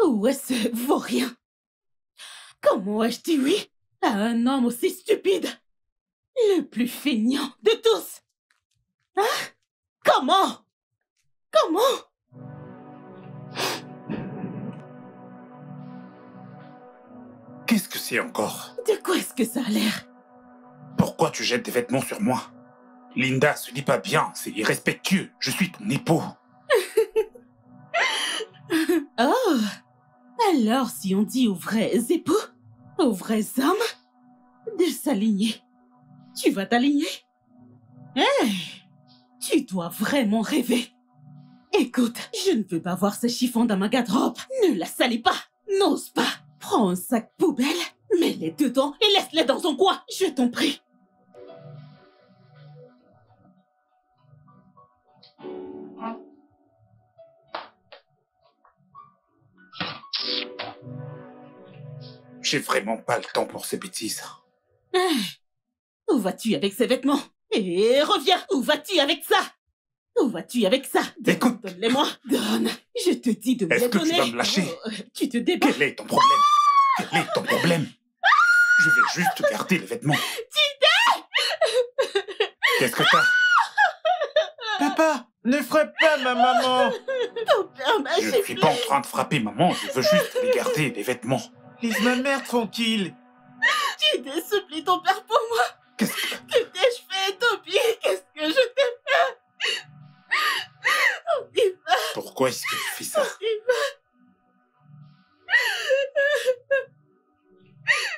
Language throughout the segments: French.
Ouais, ce vaurien. Comment ai-je dit oui à un homme aussi stupide? Le plus feignant de tous. Hein? Comment? Qu'est-ce que c'est encore? De quoi est-ce que ça a l'air? Pourquoi tu jettes des vêtements sur moi? Linda, ce n'est pas bien, c'est irrespectueux. Je suis ton époux. Oh! Alors, si on dit aux vrais époux, aux vrais hommes, de s'aligner, tu vas t'aligner? Hey! Tu dois vraiment rêver. Écoute, je ne veux pas voir ce chiffon dans ma garde-robe. Ne la salis pas. N'ose pas. Prends un sac poubelle, mets-les dedans et laisse-les dans son coin. Je t'en prie. J'ai vraiment pas le temps pour ces bêtises. Où vas-tu avec ces vêtements? Et reviens. Où vas-tu avec ça? Où vas-tu avec ça? Écoute. Donne-les-moi. Donne. Je te dis de me les Est-ce que donner. tu vas me lâcher? Oh, tu te débats. Quel est ton problème? Quel est ton problème? Je vais juste garder les vêtements. Qu'est-ce que t'as? Papa, ne frappe pas ma maman. Ton père m'a Je ne suis pas en train de frapper maman, je veux juste les garder, les vêtements. Laisse ma mère tranquille. Je te supplie ton père pour moi. Qu'est-ce que... Que t'ai-je fait, Toby? Qu'est-ce que je t'ai fait? Toby, Pourquoi est-ce que tu fais ça?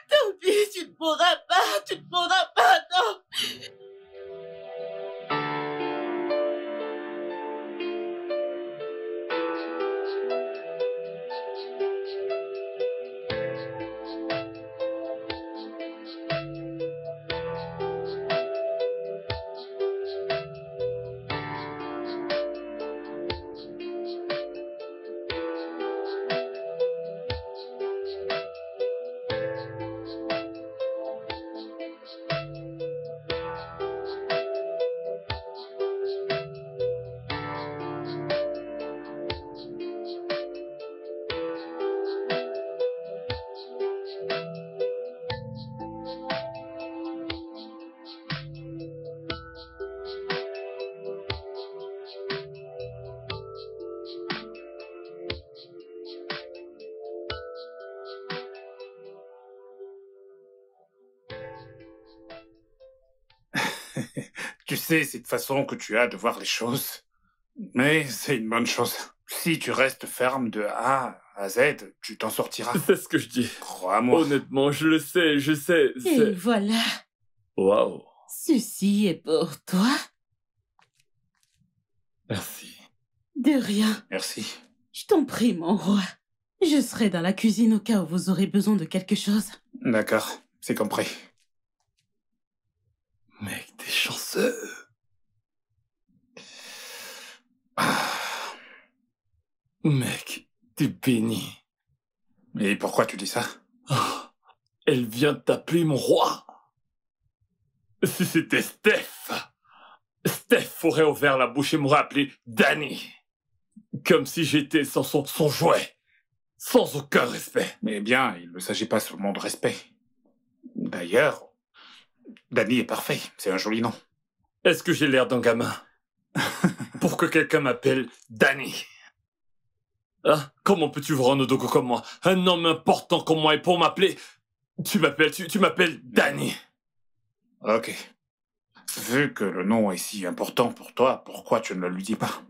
Toby, tu ne pourras pas, non. Tu sais, cette façon que tu as de voir les choses. Mais c'est une bonne chose. Si tu restes ferme de A à Z, tu t'en sortiras. C'est ce que je dis. Crois-moi. Honnêtement, je le sais, je sais. Et voilà. Waouh. Ceci est pour toi. Merci. De rien. Merci. Je t'en prie, mon roi. Je serai dans la cuisine au cas où vous aurez besoin de quelque chose. D'accord, c'est compris. Mec, t'es chanceux. Mec, t'es béni. Et pourquoi tu dis ça? Oh, elle vient de t'appeler mon roi. Si c'était Steph aurait ouvert la bouche et m'aurait appelé Danny. Comme si j'étais son jouet. Sans aucun respect. Mais bien, il ne s'agit pas seulement de respect. D'ailleurs, Danny est parfait, c'est un joli nom. Est-ce que j'ai l'air d'un gamin? Pour que quelqu'un m'appelle Danny. Hein? Comment peux-tu voir un odogo comme moi? Un homme important comme moi, et pour m'appeler... Tu m'appelles Danny. Ok. Vu que le nom est si important pour toi, pourquoi tu ne le lui dis pas?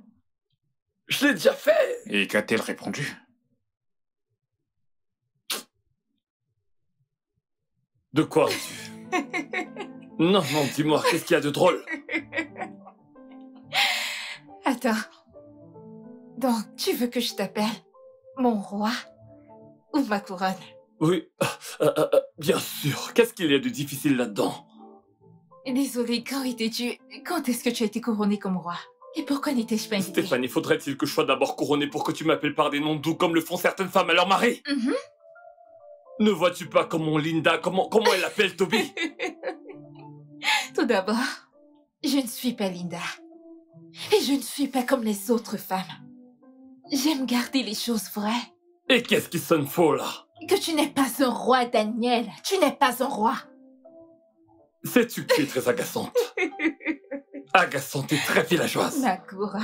Je l'ai déjà fait. Et qu'a-t-elle répondu? De quoi veux-tu? Non, dis-moi, qu'est-ce qu'il y a de drôle? Attends. Donc, tu veux que je t'appelle mon roi ou ma couronne? Oui, bien sûr. Qu'est-ce qu'il y a de difficile là-dedans? Désolée, quand est-ce que tu as été couronné comme roi? Et pourquoi n'étais-je pas invitée? Stéphanie, faudrait-il que je sois d'abord couronnée pour que tu m'appelles par des noms doux comme le font certaines femmes à leur mari? Ne vois-tu pas comment Linda, comment elle appelle Toby? Tout d'abord, je ne suis pas Linda. Et je ne suis pas comme les autres femmes. J'aime garder les choses vraies. Et qu'est-ce qui sonne faux, là? Que tu n'es pas un roi, Daniel. Tu n'es pas un roi. Sais-tu que tu es très agaçante? Agaçante et très villageoise. Ma couronne.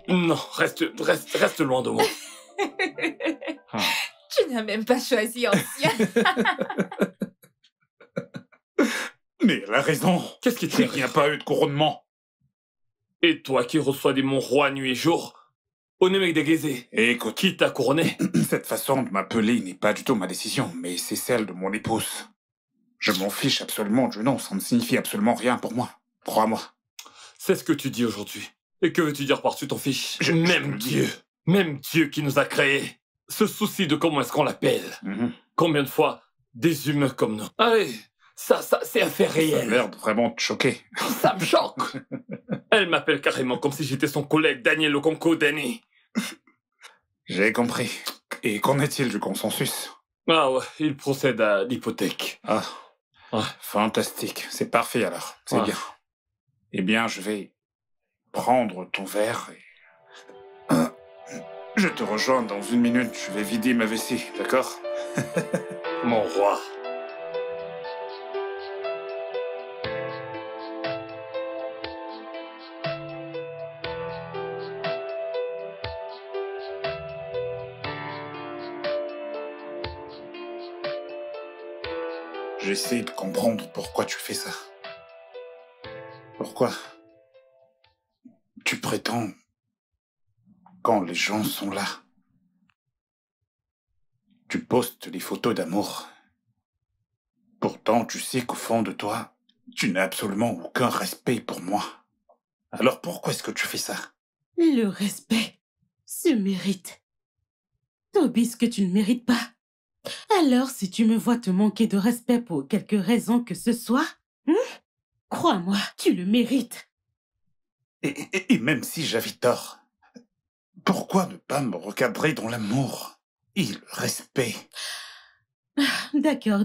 Non, reste loin de moi. Tu n'as même pas choisi ancien. Mais elle a raison. Qu'est-ce qui te Il n'y a pas eu de couronnement. Et toi qui reçois des mon roi nuit et jour, au mec déguisé, Et écoute, qui t'a couronné? cette façon de m'appeler n'est pas du tout ma décision, mais c'est celle de mon épouse. Je m'en fiche absolument du nom, ça ne signifie absolument rien pour moi. Crois-moi. C'est ce que tu dis aujourd'hui. Et que veux-tu dire par-dessus ton fiche? Je Même Dieu qui nous a créés, se soucie de comment est-ce qu'on l'appelle. Combien de fois des humains comme nous? Allez, ça, c'est un fait Ça a réel. l'air de vraiment te choquer. Ça me choque. Elle m'appelle carrément comme si j'étais son collègue Daniel Okonko Dani. J'ai compris. Et qu'en est-il du consensus? Ah ouais, il procède à l'hypothèque. Ah, Ouais. fantastique. C'est parfait alors. C'est Ouais. bien. Eh bien, je vais prendre ton verre et... Je te rejoins dans 1 minute. Je vais vider ma vessie, d'accord? Mon roi. J'essaie de comprendre pourquoi tu fais ça. Pourquoi tu prétends quand les gens sont là. Tu postes les photos d'amour. Pourtant, tu sais qu'au fond de toi, tu n'as absolument aucun respect pour moi. Alors pourquoi est-ce que tu fais ça? Le respect se mérite. Toby, ce que tu ne mérites pas. Alors, si tu me vois te manquer de respect pour quelque raison que ce soit, crois-moi, tu le mérites. Et même si j'avais tort, pourquoi ne pas me recadrer dans l'amour et le respect? D'accord.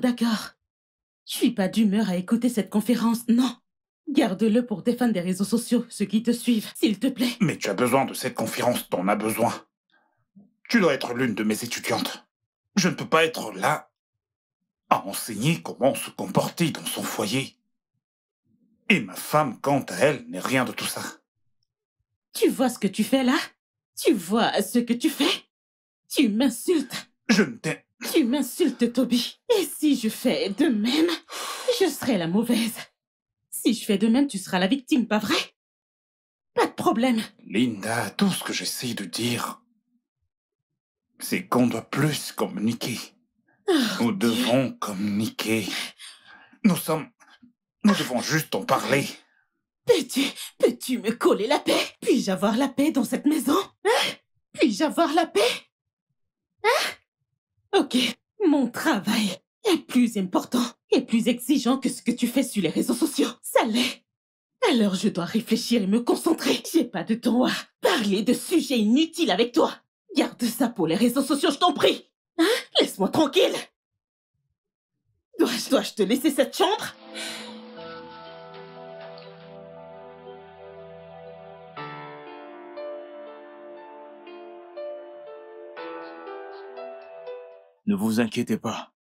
Je suis pas d'humeur à écouter cette conférence, non. Garde-le pour tes fans des réseaux sociaux, ceux qui te suivent, s'il te plaît. Mais tu as besoin de cette conférence, t'en as besoin. Tu dois être l'une de mes étudiantes. Je ne peux pas être là à enseigner comment se comporter dans son foyer. Et ma femme, quant à elle, n'est rien de tout ça. Tu vois ce que tu fais là? Tu vois ce que tu fais? Tu m'insultes. Je ne t'ai... Tu m'insultes, Toby. Et si je fais de même, je serai la mauvaise. Si je fais de même, tu seras la victime, pas vrai? Pas de problème. Linda, tout ce que j'essaie de dire, c'est qu'on doit plus communiquer. Nous devons communiquer. Nous devons juste en parler. Peux-tu me coller la paix? Puis-je avoir la paix dans cette maison? Hein? Puis-je avoir la paix? Hein? Ok, mon travail est plus important et plus exigeant que ce que tu fais sur les réseaux sociaux. Ça l'est. Alors je dois réfléchir et me concentrer. J'ai pas de temps à parler de sujets inutiles avec toi. Garde ça pour les réseaux sociaux, je t'en prie. Hein? Laisse-moi tranquille. Dois-je te laisser cette chambre? Ne vous inquiétez pas.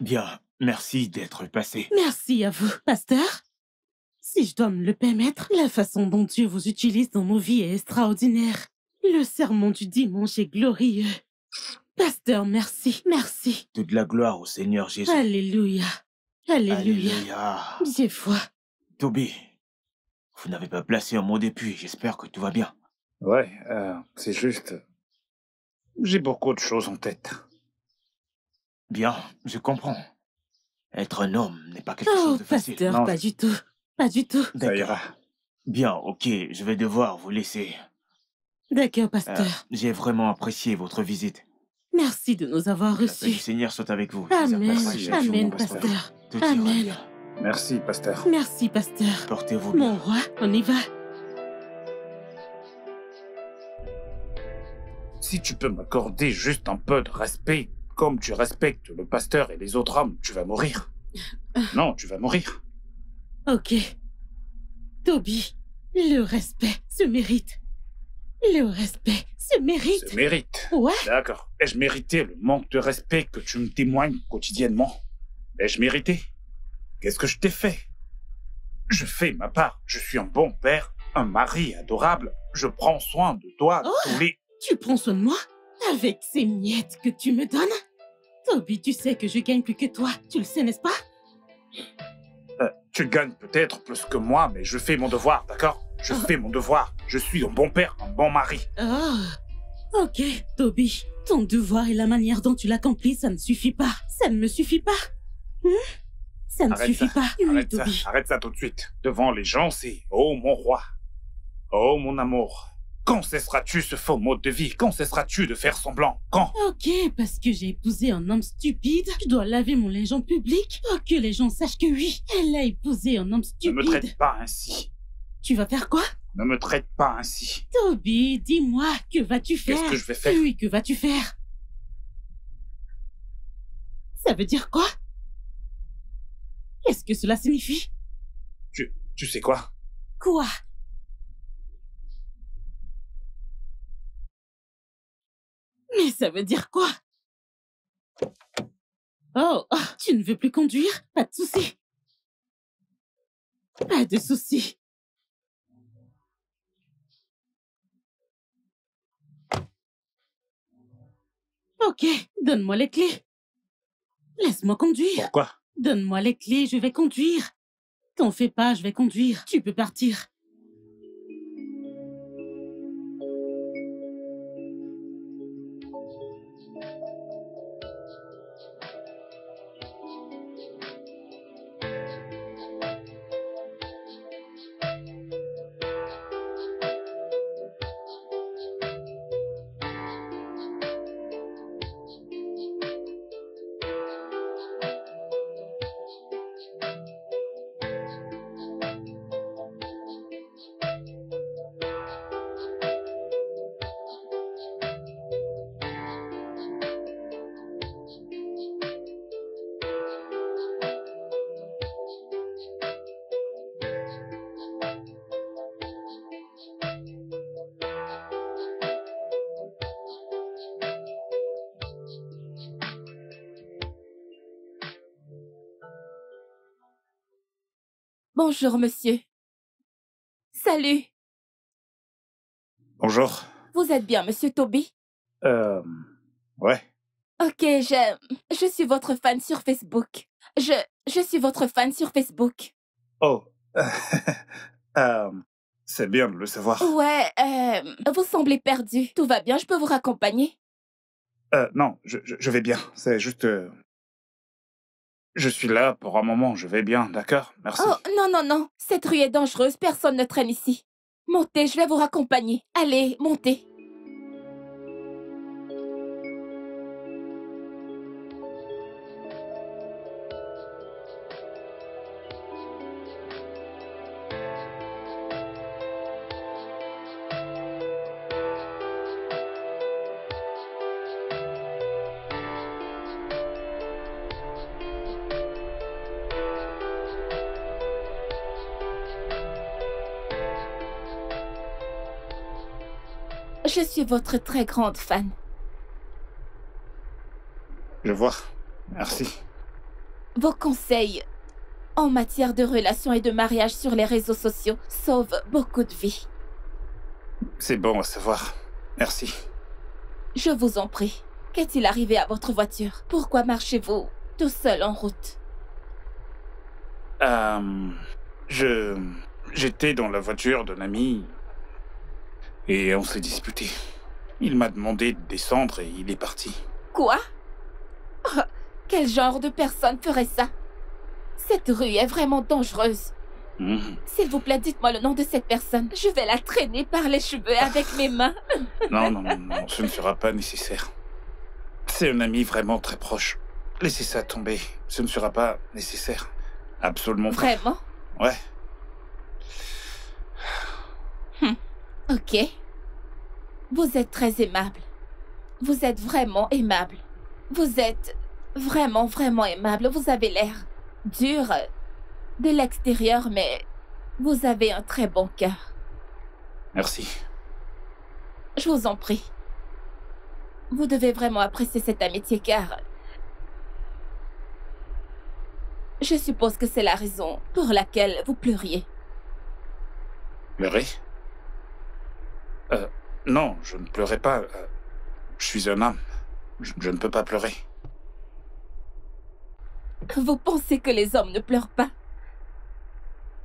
Bien, merci d'être passé. Merci à vous, pasteur. Si je dois me le permettre, la façon dont Dieu vous utilise dans nos vies est extraordinaire. Le sermon du dimanche est glorieux. Pasteur, merci. Toute la gloire au Seigneur Jésus. Alléluia. Alléluia. J'ai foi. Toby, vous n'avez pas placé un mot depuis. J'espère que tout va bien. Ouais, c'est juste... J'ai beaucoup de choses en tête. Bien, je comprends. Être un homme n'est pas quelque Oh, chose de facile. pasteur, Non, pas du tout. Pas du tout. Ça D'accord. ira. Bien, ok, je vais devoir vous laisser. D'accord, pasteur. J'ai vraiment apprécié votre visite. Merci de nous avoir La paix du reçus. Seigneur soit avec vous. Amen. Merci, Amen, pasteur. pasteur. Tout ira Amen. bien. Merci, pasteur. Merci, pasteur. Portez-vous bien. Mon roi, on y va. Si tu peux m'accorder juste un peu de respect, comme tu respectes le pasteur et les autres hommes, tu vas mourir. Non, tu vas mourir. Ok. Toby, le respect se mérite. Le respect se mérite. Se mérite. Ouais. D'accord. Ai-je mérité le manque de respect que tu me témoignes quotidiennement? Ai-je mérité? Qu'est-ce que je t'ai fait? Je fais ma part. Je suis un bon père, un mari adorable. Je prends soin de toi tous les... Tu prends soin de moi? Avec ces miettes que tu me donnes? Toby, tu sais que je gagne plus que toi. Tu le sais, n'est-ce pas? Tu gagnes peut-être plus que moi, mais je fais mon devoir, d'accord? Je fais mon devoir. Je suis un bon père, un bon mari. Oh, ok, Toby. Ton devoir et la manière dont tu l'accomplis, ça ne suffit pas. Ça ne me suffit pas. Ça ne suffit pas. Oui, Toby. Arrête ça tout de suite. Devant les gens, c'est « Oh, mon roi. Oh, mon amour. » Quand cesseras-tu ce faux mode de vie? Quand cesseras-tu de faire semblant? Quand? Ok, parce que j'ai épousé un homme stupide, je dois laver mon linge en public pour que les gens sachent que oui, elle a épousé un homme stupide. Ne me traite pas ainsi. Tu vas faire quoi? Ne me traite pas ainsi. Toby, dis-moi, que vas-tu faire? Qu'est-ce que je vais faire? Oui, que vas-tu faire? Ça veut dire quoi? Qu'est-ce que cela signifie? Tu sais quoi? Quoi? Mais ça veut dire quoi? Oh, tu ne veux plus conduire? Pas de souci. Pas de souci. Ok, donne-moi les clés. Laisse-moi conduire. Pourquoi? Donne-moi les clés, je vais conduire. T'en fais pas, je vais conduire. Tu peux partir. Bonjour, monsieur. Salut. Bonjour. Vous êtes bien, monsieur Toby? Ouais. Ok, je suis votre fan sur Facebook. Je suis votre fan sur Facebook. Oh. C'est bien de le savoir. Ouais, vous semblez perdu. Tout va bien, je peux vous raccompagner? Non, je vais bien. C'est juste... Je suis là pour un moment, je vais bien, d'accord? Merci. Oh, non, non, non. Cette rue est dangereuse, personne ne traîne ici. Montez, je vais vous raccompagner. Allez, montez. Je suis votre très grande fan. Je vois. Merci. Vos conseils en matière de relations et de mariage sur les réseaux sociaux sauvent beaucoup de vies. C'est bon à savoir. Merci. Je vous en prie. Qu'est-il arrivé à votre voiture? Pourquoi marchez-vous tout seul en route? J'étais dans la voiture d'un ami et on s'est disputé. Il m'a demandé de descendre et il est parti. Quoi? Oh, quel genre de personne ferait ça? Cette rue est vraiment dangereuse. S'il vous plaît, dites-moi le nom de cette personne. Je vais la traîner par les cheveux avec mes mains. Non, ce ne sera pas nécessaire. C'est un ami vraiment très proche. Laissez ça tomber. Ce ne sera pas nécessaire. Absolument pas. Vraiment? Ouais. Ok. Vous êtes très aimable. Vous êtes vraiment aimable. Vous êtes vraiment, vraiment aimable. Vous avez l'air dur de l'extérieur, mais vous avez un très bon cœur. Merci. Je vous en prie. Vous devez vraiment apprécier cette amitié car... Je suppose que c'est la raison pour laquelle vous pleuriez. Pleurer? Non, je ne pleurais pas. Je suis un homme. Je ne peux pas pleurer. Vous pensez que les hommes ne pleurent pas?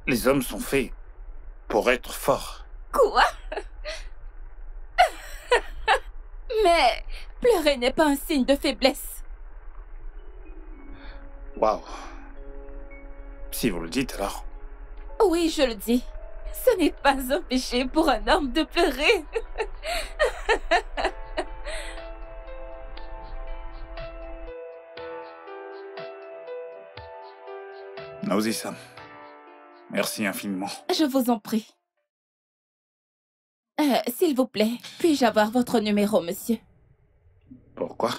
Les hommes sont faits pour être forts. Quoi? Mais pleurer n'est pas un signe de faiblesse. Waouh. Si vous le dites, alors... Oui, je le dis. Ce n'est pas un péché pour un homme de pleurer. Naozi-san, merci infiniment. Je vous en prie. S'il vous plaît, puis-je avoir votre numéro, monsieur? Pourquoi?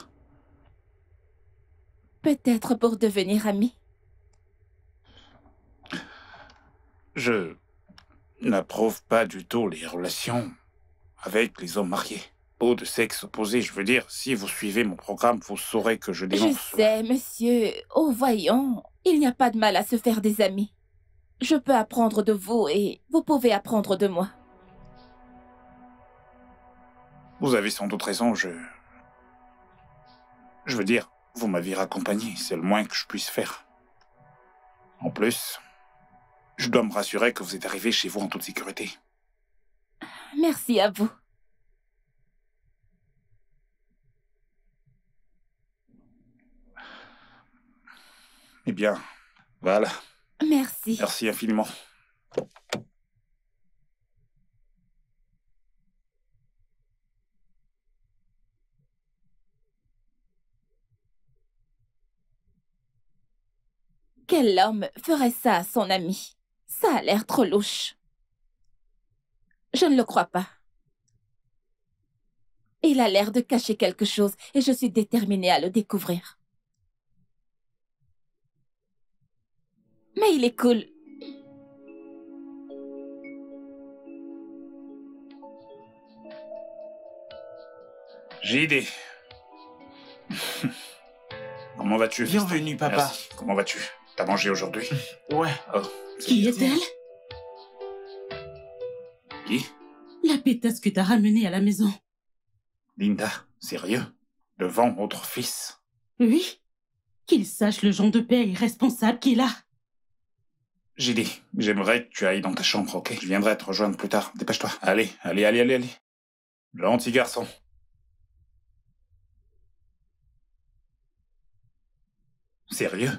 Peut-être pour devenir amis. Je n'approuve pas du tout les relations avec les hommes mariés. Ou de sexe opposé, je veux dire, si vous suivez mon programme, vous saurez que je dénonce. Je sais, monsieur. Oh, voyons, il n'y a pas de mal à se faire des amis. Je peux apprendre de vous et vous pouvez apprendre de moi. Vous avez sans doute raison, je veux dire, vous m'avez raccompagné, c'est le moins que je puisse faire. En plus, je dois me rassurer que vous êtes arrivé chez vous en toute sécurité. Merci à vous. Eh bien, voilà. Merci. Merci infiniment. Quel homme ferait ça à son ami? Ça a l'air trop louche. Je ne le crois pas. Il a l'air de cacher quelque chose et je suis déterminée à le découvrir. Mais il est cool. JD. Comment vas-tu? Bienvenue, papa. Merci. Comment vas-tu? T'as mangé aujourd'hui? Ouais. Oh, c'est Qui bien. est-elle? Qui? La pétasse que t'as ramenée à la maison. Linda, sérieux? Devant votre fils? Oui. Qu'il sache le genre de père irresponsable qu'il a. JD, j'aimerais que tu ailles dans ta chambre, ok? Je viendrai te rejoindre plus tard. Dépêche-toi. Allez. Gentil garçon. Sérieux?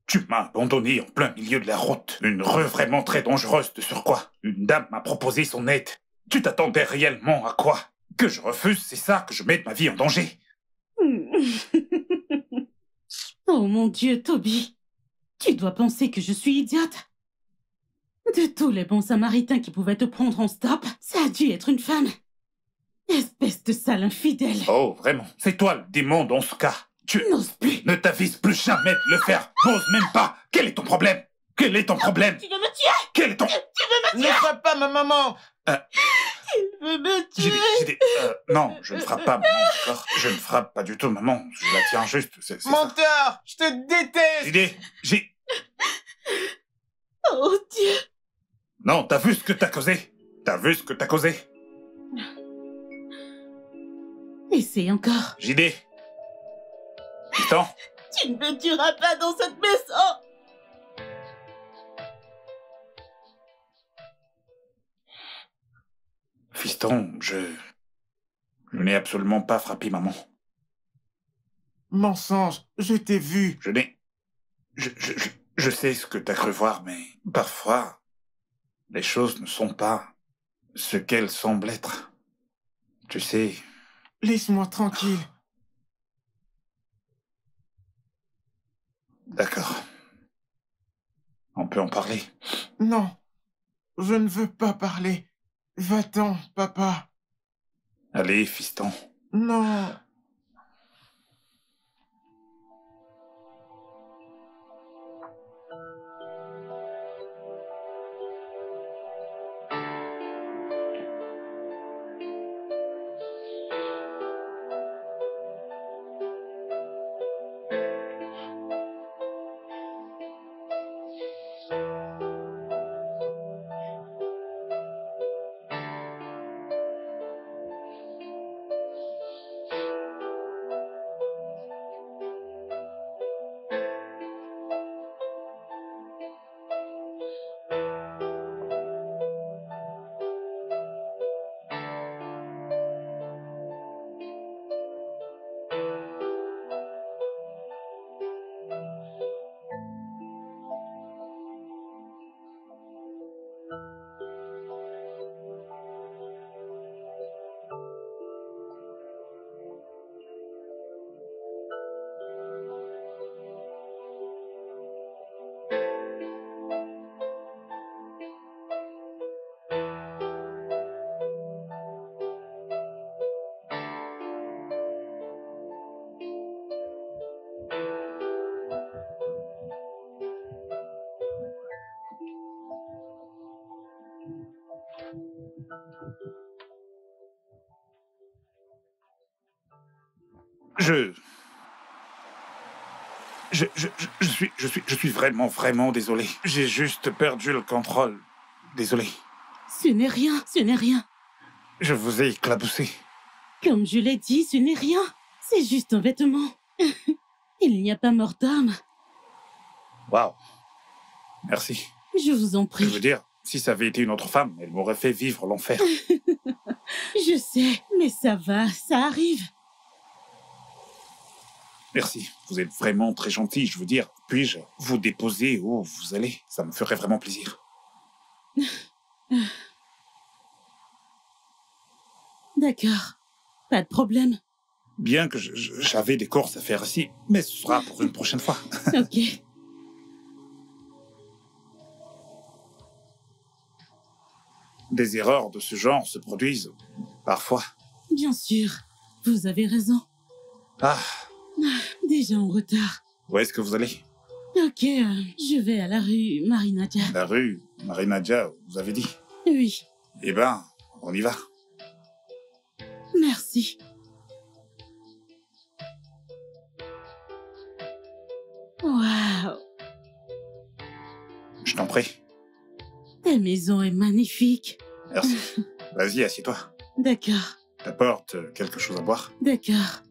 Tu m'as abandonné en plein milieu de la route. Une rue vraiment très dangereuse de surcroît. Une dame m'a proposé son aide. Tu t'attendais réellement à quoi? Que je refuse, c'est ça, que je mette ma vie en danger? Oh mon Dieu, Toby. Tu dois penser que je suis idiote. De tous les bons samaritains qui pouvaient te prendre en stop, ça a dû être une femme. Espèce de sale infidèle. Oh, vraiment? C'est toi le démon dans ce cas. Tu N'ose plus. ne t'avises plus jamais de le faire. N'ose même pas. Quel est ton problème? Quel est ton problème? Tu veux me tuer? Quel est ton... Ne frappe pas ma maman. Il veut me tuer. J'ai non, je ne frappe pas, maman, d'accord? Je ne frappe pas du tout, maman. Je la tiens juste, c'est ça. Menteur, je te déteste. J'ai... Oh Dieu. Non, t'as vu ce que t'as causé? T'as vu ce que t'as causé? Essaye encore. JD. Fiston. Tu ne me tueras pas dans cette maison. Fiston, je n'ai absolument pas frappé maman. Mensonge, je t'ai vu. Je n'ai... Je sais ce que t'as cru voir, mais parfois, les choses ne sont pas ce qu'elles semblent être. Tu sais... Laisse-moi tranquille. D'accord. On peut en parler. Non, je ne veux pas parler. Va-t'en, papa. Allez, fiston. Non. Je suis vraiment désolé. J'ai juste perdu le contrôle. Désolé. Ce n'est rien, ce n'est rien. Je vous ai éclaboussé. Comme je l'ai dit, ce n'est rien. C'est juste un vêtement. Il n'y a pas mort d'homme. Waouh. Merci. Je vous en Je prie. veux dire, si ça avait été une autre femme, elle m'aurait fait vivre l'enfer. Je sais, mais ça va, ça arrive. Merci. Vous êtes vraiment très gentil. Je veux dire, puis-je vous déposer où vous allez? Ça me ferait vraiment plaisir. D'accord. Pas de problème. Bien que j'avais des courses à faire ici, mais ce sera pour une prochaine fois. Ok. Des erreurs de ce genre se produisent parfois. Bien sûr. Vous avez raison. Ah, Déjà en retard. où est-ce que vous allez? Ok, je vais à la rue Marinadia. La rue Marinadia, vous avez dit? Oui, Eh ben, on y va. merci. Waouh, Je t'en prie. ta maison est magnifique. Merci. Vas-y, assieds-toi. D'accord, T'apportes quelque chose à boire? d'accord.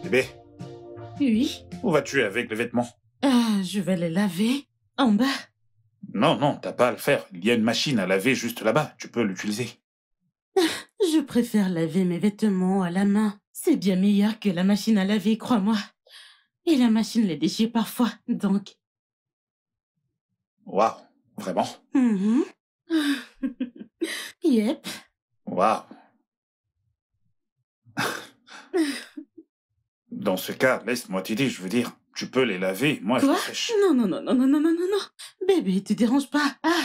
Bébé, Oui, où vas-tu avec les vêtements? je vais les laver en bas. Non, t'as pas à le faire. Il y a une machine à laver juste là-bas. Tu peux l'utiliser. Je préfère laver mes vêtements à la main. C'est bien meilleur que la machine à laver, crois-moi. Et la machine les déchire parfois, donc... Waouh, vraiment? Mhm. Yep. Waouh. Dans ce cas, laisse-moi t'aider, je veux dire. Tu peux les laver, moi je Quoi? les sèche. Non. Bébé, te dérange pas. Ah,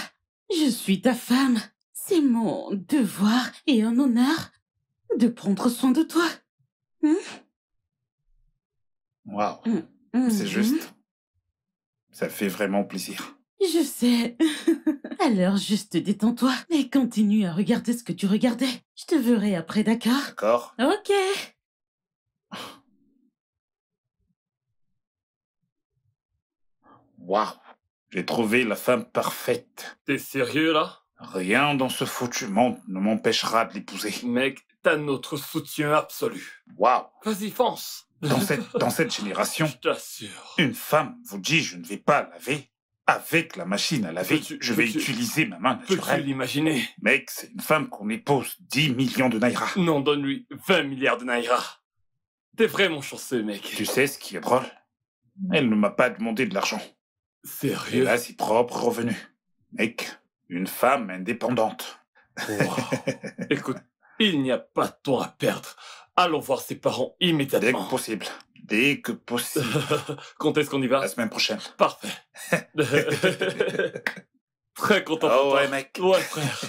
je suis ta femme. C'est mon devoir et un honneur de prendre soin de toi. Waouh, Mhm. c'est juste. Ça fait vraiment plaisir. Je sais. Alors, juste détends-toi et continue à regarder ce que tu regardais. Je te verrai après, d'accord? D'accord? Ok. Waouh, J'ai trouvé la femme parfaite. T'es sérieux, là? Rien dans ce foutu monde ne m'empêchera de l'épouser. Mec, t'as notre soutien absolu. Waouh! Vas-y, fonce. Dans cette génération, Je t'assure. une femme vous dit je ne vais pas laver. Avec la machine à laver, je vais utiliser ma main Peux-tu naturelle. l'imaginer? Mec, c'est une femme qu'on épouse 10 millions de naira. Non, donne-lui 20 milliards de naira. T'es vraiment chanceux, mec. Tu sais ce qui est drôle? Elle ne m'a pas demandé de l'argent. Sérieux? Elle a ses propres revenus. Mec, une femme indépendante. Wow. Écoute, il n'y a pas de temps à perdre. Allons voir ses parents Dès immédiatement. que possible. Dès que possible. Quand est-ce qu'on y va? La semaine prochaine. Parfait. Très content pour Oh toi. ouais, mec. Ouais, frère.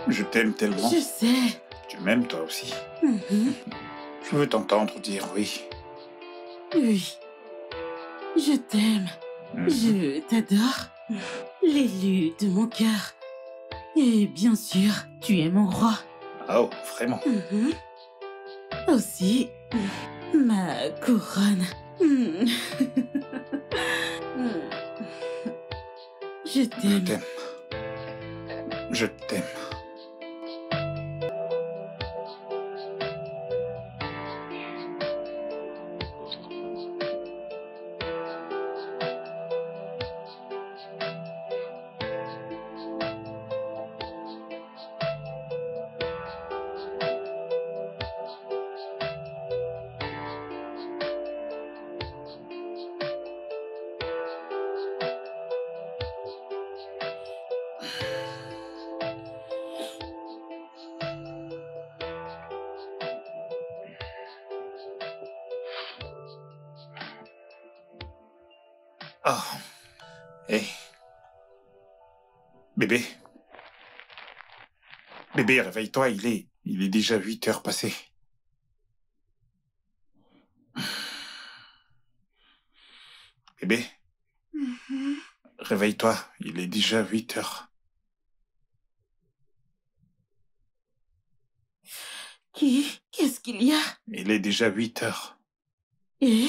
Je t'aime tellement. Je sais. Tu m'aimes toi aussi. Mhm. Je veux t'entendre dire oui. Oui. Je t'aime. Mhm. Je t'adore. L'élu de mon cœur. Et bien sûr, tu es mon roi. Oh, vraiment. Mhm. Aussi, ma couronne. Mhm. Je Je t'aime. t'aime. Je t'aime. Oh. Hé. Bébé. Bébé, réveille-toi, il est déjà 8 heures passées. Bébé, Mhm. réveille-toi, il est déjà 8 heures. Qu'est-ce qu'il y a? Il est déjà 8 heures. Et?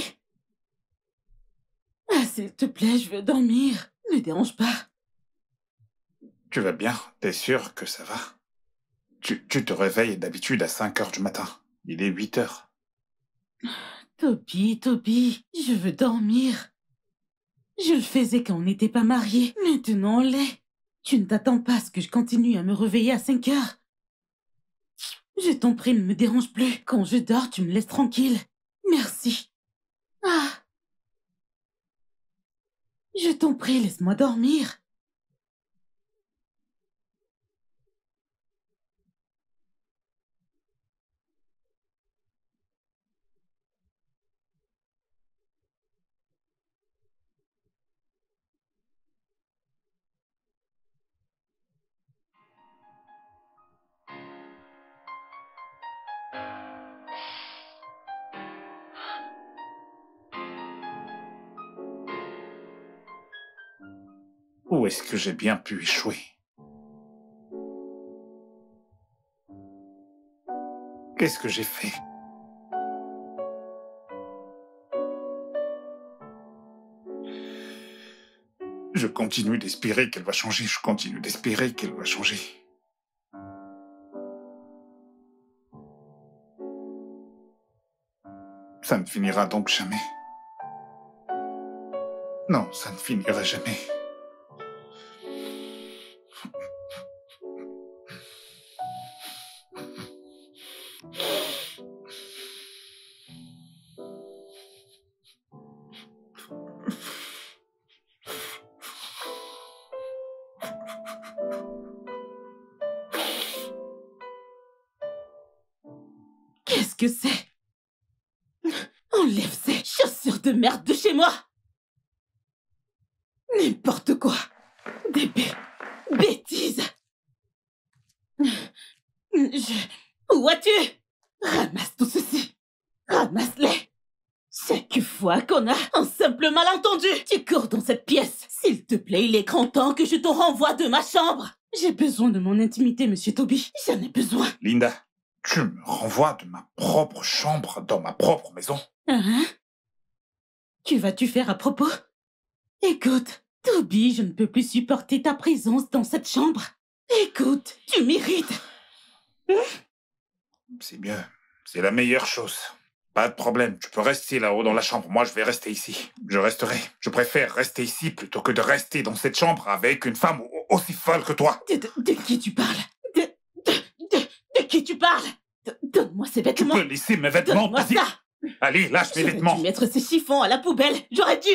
Ah, s'il te plaît, je veux dormir. Ne dérange pas. Tu vas bien? T'es sûr que ça va? Tu te réveilles d'habitude à 5 heures du matin. Il est 8 heures. Toby, je veux dormir. Je le faisais quand on n'était pas mariés. Maintenant, on l'est. Tu ne t'attends pas à ce que je continue à me réveiller à 5 heures. Je t'en prie, ne me dérange plus. Quand je dors, tu me laisses tranquille. Merci. Ah. Je t'en prie, laisse-moi dormir. Où est-ce que j'ai bien pu échouer? Qu'est-ce que j'ai fait? Je continue d'espérer qu'elle va changer. Je continue d'espérer qu'elle va changer. Ça ne finira donc jamais. Non, ça ne finira jamais. Qu'est-ce que c'est? Enlève ces chaussures de merde de chez moi! N'importe quoi! Des bêtises! Où vas-tu? Ramasse tout ceci! Ramasse-les! Chaque fois qu'on a un simple malentendu, tu cours dans cette pièce. S'il te plaît, il est grand temps que je te renvoie de ma chambre. J'ai besoin de mon intimité, Monsieur Toby. J'en ai besoin. Linda, tu me renvoies de ma propre chambre dans ma propre maison? Hein? Que vas-tu faire à propos? Écoute, Toby, je ne peux plus supporter ta présence dans cette chambre. Écoute, tu m'irrites. C'est mieux. C'est la meilleure chose. Pas de problème, tu peux rester là-haut dans la chambre. Moi, je vais rester ici. Je resterai. Je préfère rester ici plutôt que de rester dans cette chambre avec une femme aussi folle que toi. De qui tu parles? De qui tu parles? Donne-moi ces Tu vêtements. peux laisser mes vêtements. Donne-moi Vas-y. ça. Allez, lâche mes J'aurais vêtements. dû mettre ces chiffons à la poubelle. J'aurais dû.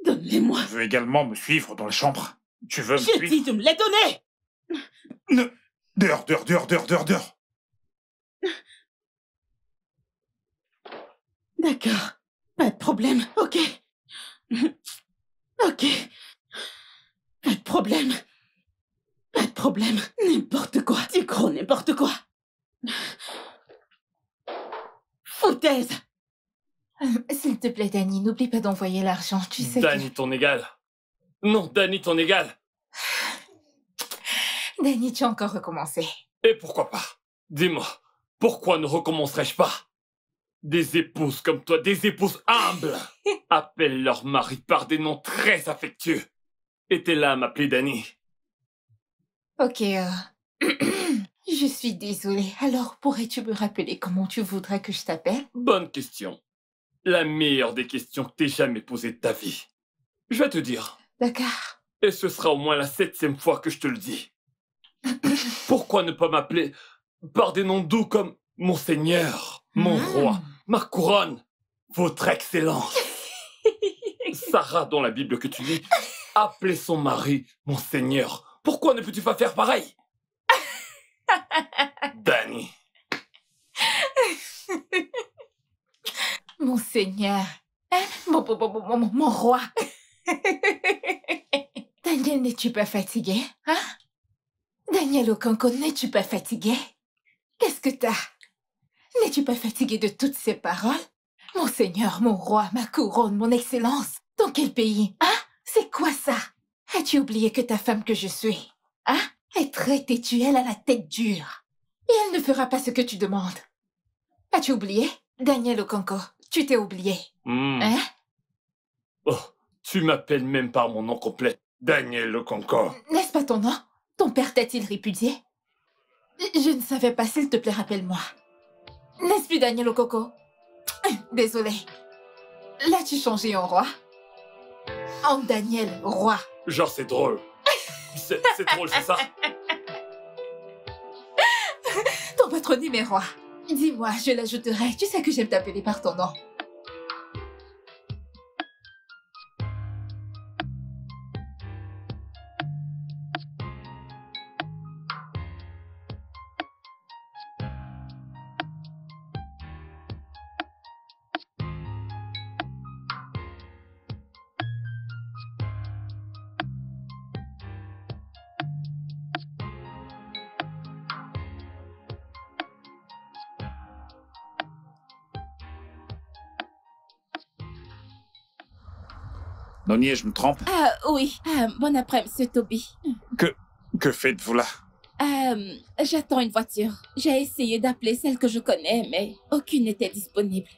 Donne-les-moi. Tu veux également me suivre dans la chambre? Tu veux me J'ai suivre? dit de me les donner. Dehors, dehors, dehors, dehors, dehors, dehors. D'accord. Pas de problème. Ok. Ok. Pas de problème. Pas de problème. N'importe quoi. Tu crois n'importe quoi. Foutaise. S'il te plaît, Danny, n'oublie pas d'envoyer l'argent. Tu sais Danny, ton égal. Non, Danny, ton égal. que... Danny, tu as encore recommencé. Et pourquoi pas? Dis-moi, pourquoi ne recommencerais-je pas? Des épouses comme toi, des épouses humbles, appellent leur mari par des noms très affectueux. Et t'es là à m'appeler Danny. Ok, je suis désolée. Alors, pourrais-tu me rappeler comment tu voudrais que je t'appelle? Bonne question. La meilleure des questions que t'aies jamais posées de ta vie. Je vais te dire. D'accord. Et ce sera au moins la 7e fois que je te le dis. Pourquoi ne pas m'appeler par des noms doux comme Monseigneur, mon roi, ma couronne, votre excellence? Sarah, dans la Bible que tu lis, appelait son mari Monseigneur. Pourquoi ne peux-tu pas faire pareil? Danny. Monseigneur. Hein? Mon roi. Daniel, n'es-tu pas fatigué? Hein? Daniel Okonkwo, n'es-tu pas fatigué? Qu'est-ce que t'as? N'es-tu pas fatigué de toutes ces paroles? Monseigneur, mon roi, ma couronne, mon excellence. Dans quel pays? Hein? C'est quoi ça? As-tu oublié que ta femme que je suis, hein, est très têtue, elle a la tête dure. Et elle ne fera pas ce que tu demandes. As-tu oublié? Daniel Okonkwo, tu t'es oublié. Hein? Oh, tu m'appelles même par mon nom complet. Daniel Okonkwo. N'est-ce pas ton nom? Ton père t'a-t-il répudié? Je ne savais pas, s'il te plaît, rappelle-moi. N'est-ce plus Daniel Okonkwo? Désolée. L'as-tu changé en roi? En Daniel, roi. Genre, c'est drôle. C'est drôle, c'est ça? Ton patronyme est roi. Dis-moi, je l'ajouterai. Tu sais que j'aime t'appeler par ton nom. Noni, je me trompe? Ah oui, bon après, Monsieur Toby. Que faites-vous là? J'attends une voiture. J'ai essayé d'appeler celle que je connais, mais aucune n'était disponible.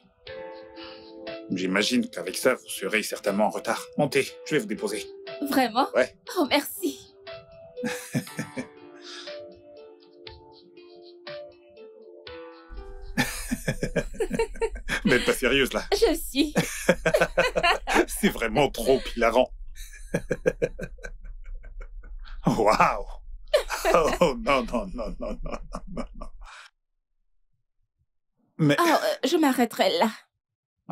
J'imagine qu'avec ça, vous serez certainement en retard. Montez, je vais vous déposer. Vraiment? Ouais. Oh, merci. Vous n'êtes pas sérieuse là? Je suis. C'est vraiment trop hilarant. Waouh! Oh non, non, non, non, non, non, non. Mais... Oh, je m'arrêterai là.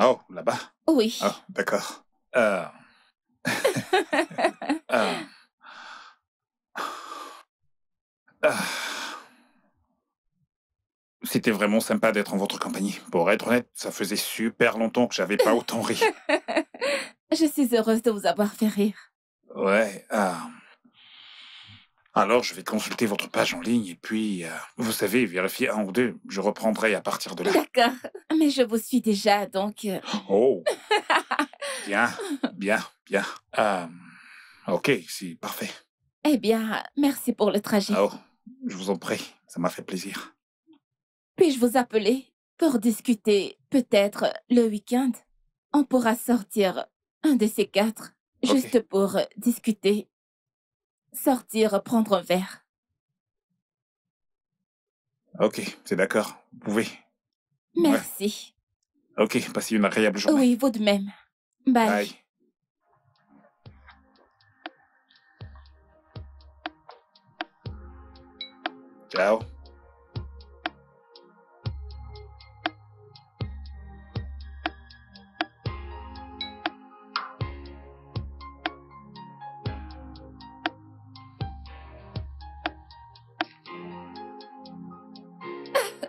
Oh, là-bas? Oui. Oh, d'accord. C'était vraiment sympa d'être en votre compagnie. Pour être honnête, ça faisait super longtemps que j'avais pas autant ri. Je suis heureuse de vous avoir fait rire. Ouais, Alors, je vais consulter votre page en ligne et puis, vous savez, vérifier un ou deux. Je reprendrai à partir de là. D'accord, mais je vous suis déjà, donc... Oh, bien, bien, bien. Ok, c'est parfait. Eh bien, merci pour le trajet. Oh, je vous en prie, ça m'a fait plaisir. Puis-je vous appeler pour discuter, peut-être, le week-end? On pourra sortir un de ces quatre, Ok. juste pour discuter. Sortir, prendre un verre. Ok, c'est d'accord. Vous pouvez. Merci. Ok, passez une agréable journée. Oui, vous de même. Bye. Bye. Ciao.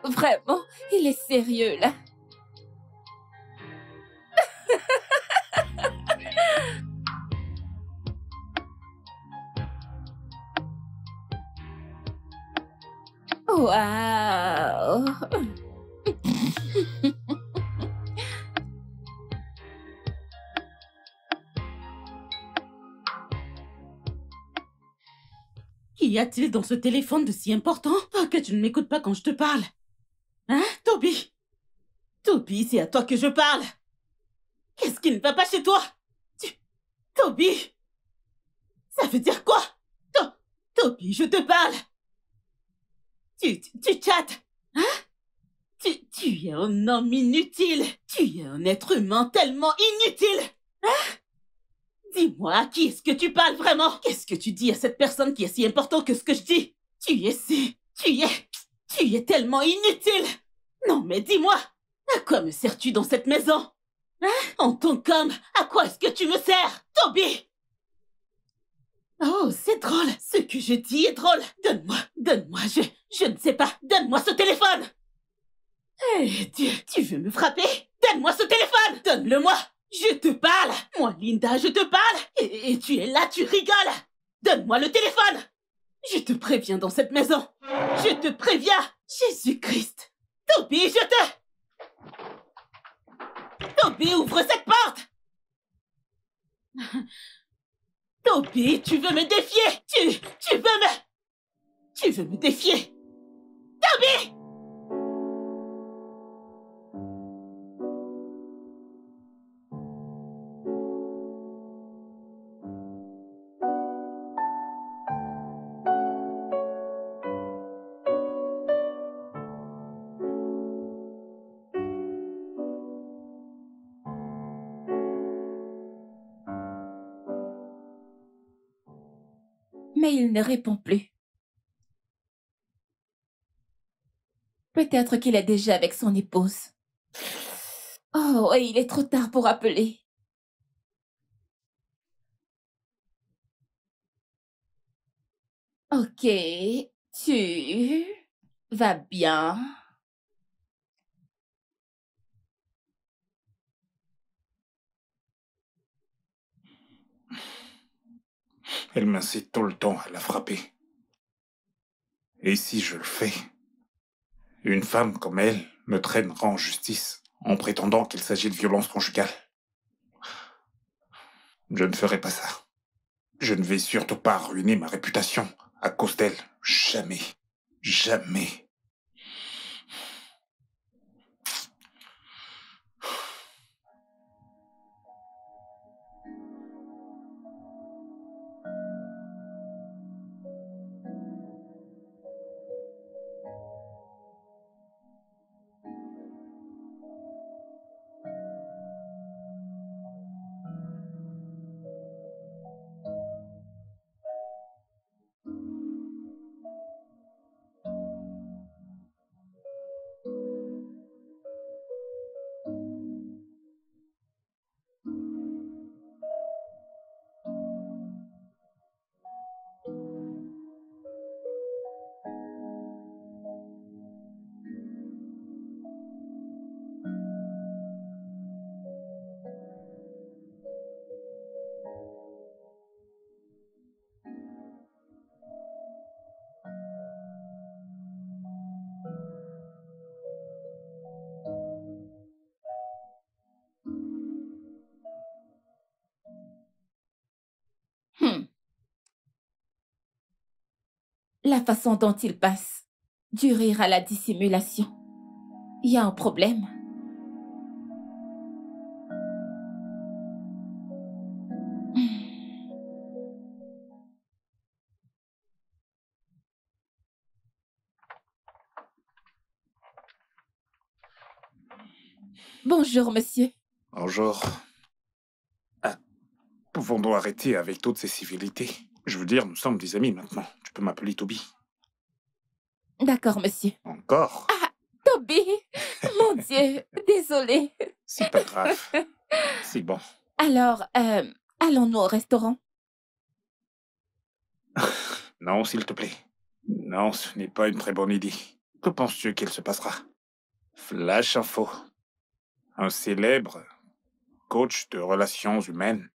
Vraiment, il est sérieux, là. Waouh. Qu'y a-t-il dans ce téléphone de si important que tu ne m'écoutes pas quand je te parle? Hein, Toby? Toby, c'est à toi que je parle. Qu'est-ce qui ne va pas chez toi? Toby? Ça veut dire quoi? Toby, je te parle. Tu chattes. Hein? Tu es un homme inutile. Tu es un être humain tellement inutile. Hein? Dis-moi, à qui est-ce que tu parles vraiment? Qu'est-ce que tu dis à cette personne qui est si important que ce que je dis? Tu es tellement inutile. Non, mais dis-moi, à quoi me sers-tu dans cette maison? Hein? En tant qu'homme, à quoi est-ce que tu me sers, Toby? Oh, c'est drôle. Ce que je dis est drôle. Donne-moi, je ne sais pas. Donne-moi ce téléphone. Eh, tu veux me frapper? Donne-moi ce téléphone. Donne-le-moi. Je te parle. Moi, Linda, je te parle. Et tu es là, tu rigoles. Donne-moi le téléphone. Je te préviens dans cette maison. Je te préviens. Jésus-Christ. Toby, Toby, ouvre cette porte. Toby, tu veux me défier? Tu veux me défier? Toby! Mais il ne répond plus. Peut-être qu'il est déjà avec son épouse. Oh, et il est trop tard pour appeler. Ok, tu vas bien? Elle m'incite tout le temps à la frapper. Et si je le fais, une femme comme elle me traînera en justice en prétendant qu'il s'agit de violence conjugale. Je ne ferai pas ça. Je ne vais surtout pas ruiner ma réputation à cause d'elle. Jamais. Jamais. la façon dont il passe du rire à la dissimulation. Il y a un problème. Bonjour, monsieur. Bonjour. Ah, pouvons-nous arrêter avec toutes ces civilités? Je veux dire, nous sommes des amis maintenant. Tu peux m'appeler Toby. D'accord, monsieur. Encore? Toby! Mon Dieu, désolée. C'est pas grave. C'est bon. Alors, allons-nous au restaurant? Non, s'il te plaît. Non, ce n'est pas une très bonne idée. Que penses-tu qu'il se passera? Flash info. Un célèbre coach de relations humaines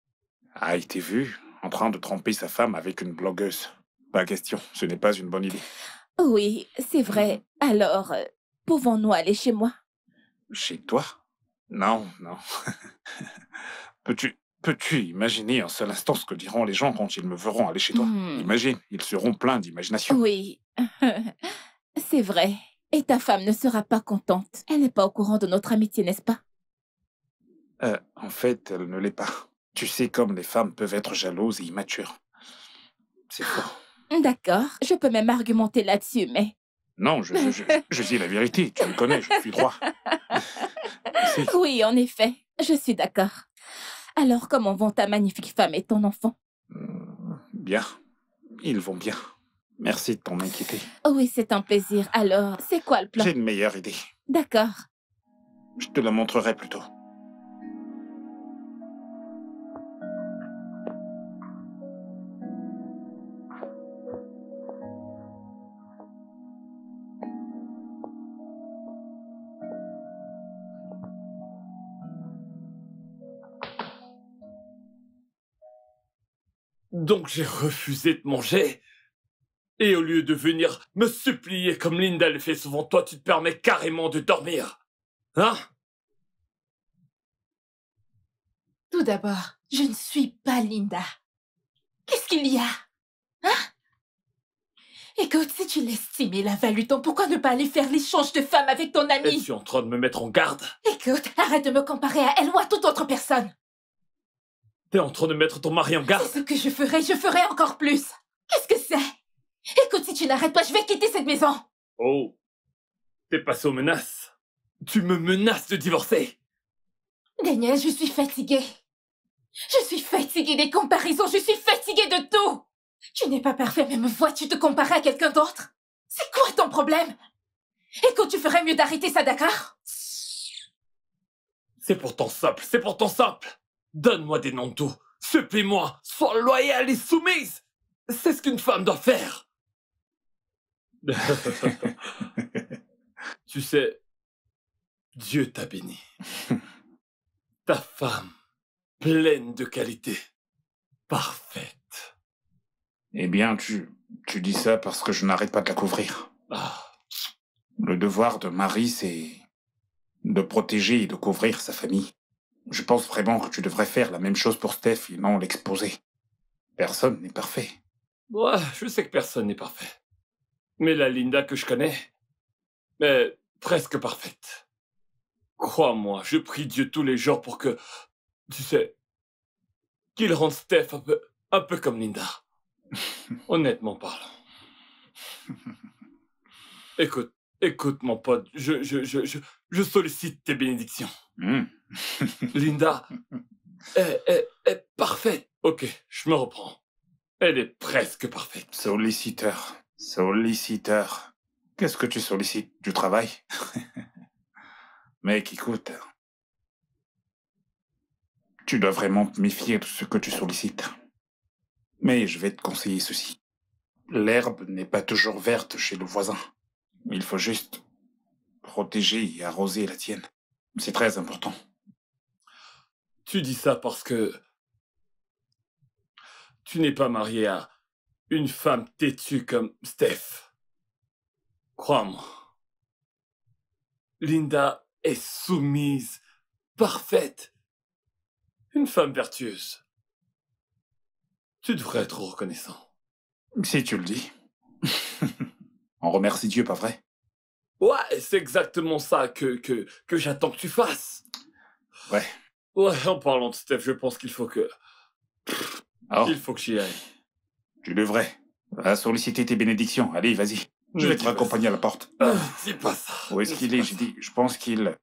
a été vu en train de tromper sa femme avec une blogueuse. Pas question, ce n'est pas une bonne idée. Oui, c'est vrai. Alors, pouvons-nous aller chez moi? Chez toi? Non, non. Peux-tu imaginer un seul instant ce que diront les gens quand ils me verront aller chez toi? Imagine, ils seront pleins d'imagination. Oui, c'est vrai. Et ta femme ne sera pas contente. Elle n'est pas au courant de notre amitié, n'est-ce pas? En fait, elle ne l'est pas. Tu sais comme les femmes peuvent être jalouses et immatures. C'est faux. D'accord, je peux même argumenter là-dessus, mais... Non, je dis la vérité. Tu me connais, je suis droit. Oui, en effet, je suis d'accord. Alors, comment vont ta magnifique femme et ton enfant? Bien. Ils vont bien. Merci de t'en inquiéter. Oui, c'est un plaisir. Alors, c'est quoi le plan? J'ai une meilleure idée. D'accord. Je te la montrerai plus tôt. Donc j'ai refusé de manger. Et au lieu de venir me supplier comme Linda le fait souvent, toi tu te permets carrément de dormir. Hein? Tout d'abord, je ne suis pas Linda. Qu'est-ce qu'il y a? Hein? Écoute, si tu l'estimes et la values tant, pourquoi ne pas aller faire l'échange de femmes avec ton amie? Es-tu en train de me mettre en garde? Écoute, arrête de me comparer à elle ou à toute autre personne. T'es en train de mettre ton mari en garde? C'est ce que je ferai encore plus. Qu'est-ce que c'est? Écoute, si tu n'arrêtes pas, je vais quitter cette maison. Oh, t'es passé aux menaces. Tu me menaces de divorcer. Daniel, je suis fatiguée. Je suis fatiguée des comparaisons, je suis fatiguée de tout. Tu n'es pas parfait, mais me vois-tu te comparer à quelqu'un d'autre? C'est quoi ton problème? Écoute, tu ferais mieux d'arrêter ça, d'accord? C'est pourtant simple, c'est pourtant simple. Donne-moi des noms de tout. Supplie-moi, sois loyale et soumise. C'est ce qu'une femme doit faire. Tu sais, Dieu t'a béni. Ta femme, pleine de qualités, parfaite. Eh bien, tu dis ça parce que je n'arrête pas de la couvrir. Ah, Le devoir de mari, c'est de protéger et de couvrir sa famille. Je pense vraiment que tu devrais faire la même chose pour Steph et non l'exposer. Personne n'est parfait. ouais, je sais que personne n'est parfait. Mais la Linda que je connais est presque parfaite. Crois-moi, je prie Dieu tous les jours pour que, tu sais, qu'il rende Steph un peu comme Linda. Honnêtement parlant. Écoute, mon pote, je sollicite tes bénédictions. Linda est parfaite. Ok, je me reprends. Elle est presque parfaite. Solliciteur. Qu'est-ce que tu sollicites? Du travail? Mec, écoute. Tu dois vraiment te méfier de ce que tu sollicites. Mais je vais te conseiller ceci. L'herbe n'est pas toujours verte chez le voisin. Il faut juste protéger et arroser la tienne. C'est très important. Tu dis ça parce que tu n'es pas marié à une femme têtue comme Steph. Crois-moi. Linda est soumise, parfaite. Une femme vertueuse. Tu devrais être reconnaissant. Si tu le dis. On remercie Dieu, pas vrai? Ouais, c'est exactement ça que j'attends que tu fasses. Ouais. Ouais, en parlant de Steph, je pense qu'il faut que... Oh, Il faut que j'y aille. tu devrais. Va solliciter tes bénédictions. Allez, vas-y. Je vais te raccompagner à la porte. Dis pas ça. Où est-ce qu'il est? J'ai dit, je pense qu'il...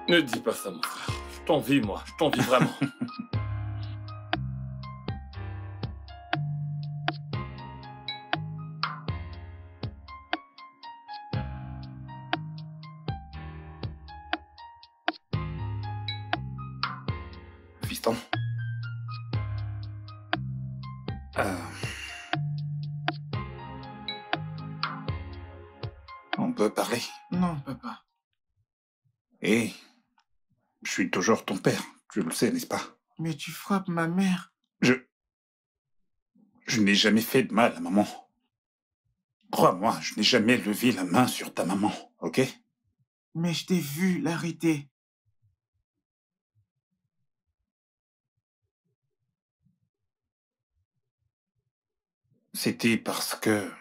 Ne dis pas ça, mon frère. Je t'envie, moi. Je t'envie vraiment. Fiston. On peut parler? Non, papa. Eh, je suis toujours ton père. Tu le sais, n'est-ce pas? Mais tu frappes ma mère. Je n'ai jamais fait de mal à maman. Crois-moi, je n'ai jamais levé la main sur ta maman, ok? Mais je t'ai vu l'arrêter. C'était parce que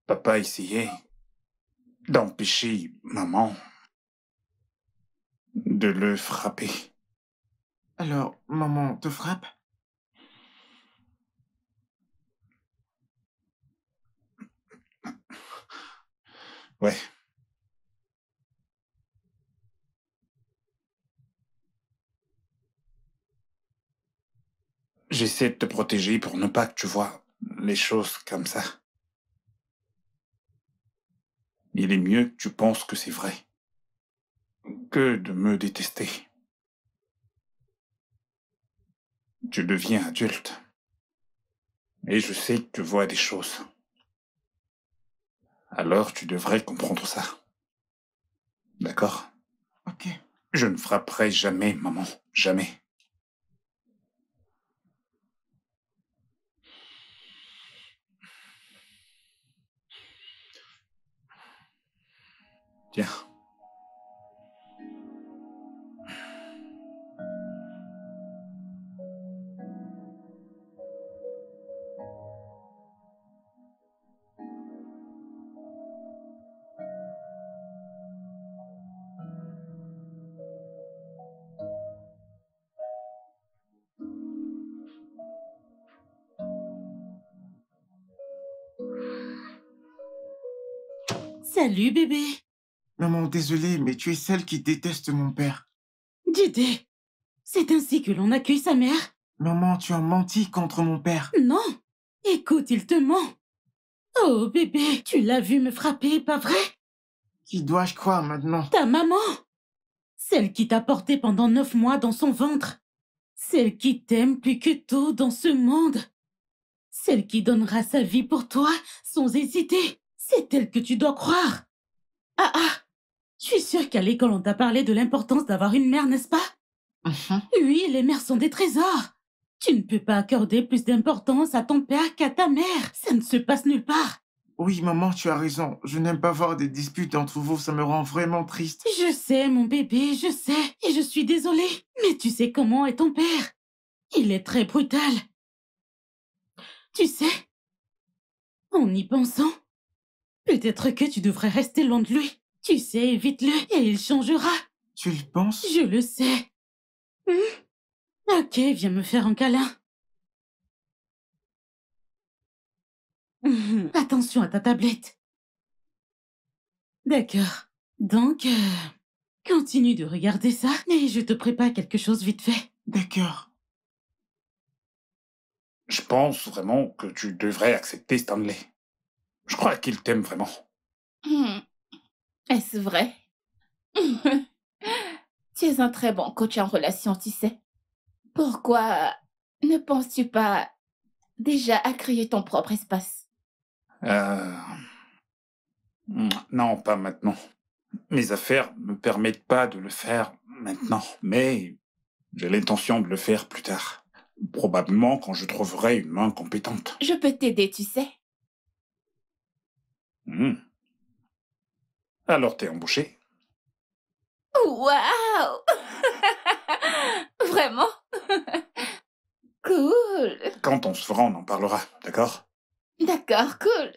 papa essayait d'empêcher maman de le frapper. Alors, maman te frappe? Ouais. J'essaie de te protéger pour ne pas que tu vois les choses comme ça. Il est mieux que tu penses que c'est vrai que de me détester. Tu deviens adulte. Et je sais que tu vois des choses. Alors tu devrais comprendre ça. D'accord? Ok. Je ne frapperai jamais, maman. Jamais. Tiens. Salut, bébé. Maman, désolé, mais tu es celle qui déteste mon père. Dédé, c'est ainsi que l'on accueille sa mère? Maman, tu as menti contre mon père. Non. Écoute, il te ment. Oh, bébé, tu l'as vu me frapper, pas vrai? Qui dois-je croire maintenant? Ta maman. Celle qui t'a porté pendant 9 mois dans son ventre. Celle qui t'aime plus que tout dans ce monde. Celle qui donnera sa vie pour toi sans hésiter. C'est elle que tu dois croire. Ah ah, je suis sûre qu'à l'école on t'a parlé de l'importance d'avoir une mère, n'est-ce pas? Oui, les mères sont des trésors. Tu ne peux pas accorder plus d'importance à ton père qu'à ta mère. Ça ne se passe nulle part. Oui, maman, tu as raison. Je n'aime pas voir des disputes entre vous, ça me rend vraiment triste. Je sais, mon bébé, je sais. Et je suis désolée. Mais tu sais comment est ton père. Il est très brutal. Tu sais, en y pensant, peut-être que tu devrais rester loin de lui. Tu sais, évite-le et il changera. Tu le penses? Je le sais. Ok, viens me faire un câlin. Attention à ta tablette. D'accord. Donc, continue de regarder ça et je te prépare quelque chose vite fait. D'accord. Je pense vraiment que tu devrais accepter Stanley. Je crois qu'il t'aime vraiment. Est-ce vrai? Tu es un très bon coach en relation, tu sais. Pourquoi ne penses-tu pas déjà à créer ton propre espace? Non, pas maintenant. Mes affaires me permettent pas de le faire maintenant, mais j'ai l'intention de le faire plus tard. Probablement quand je trouverai une main compétente. Je peux t'aider, tu sais. Alors t'es embauché? Waouh! Vraiment? Cool. quand on se fera, on en parlera, d'accord? D'accord, cool.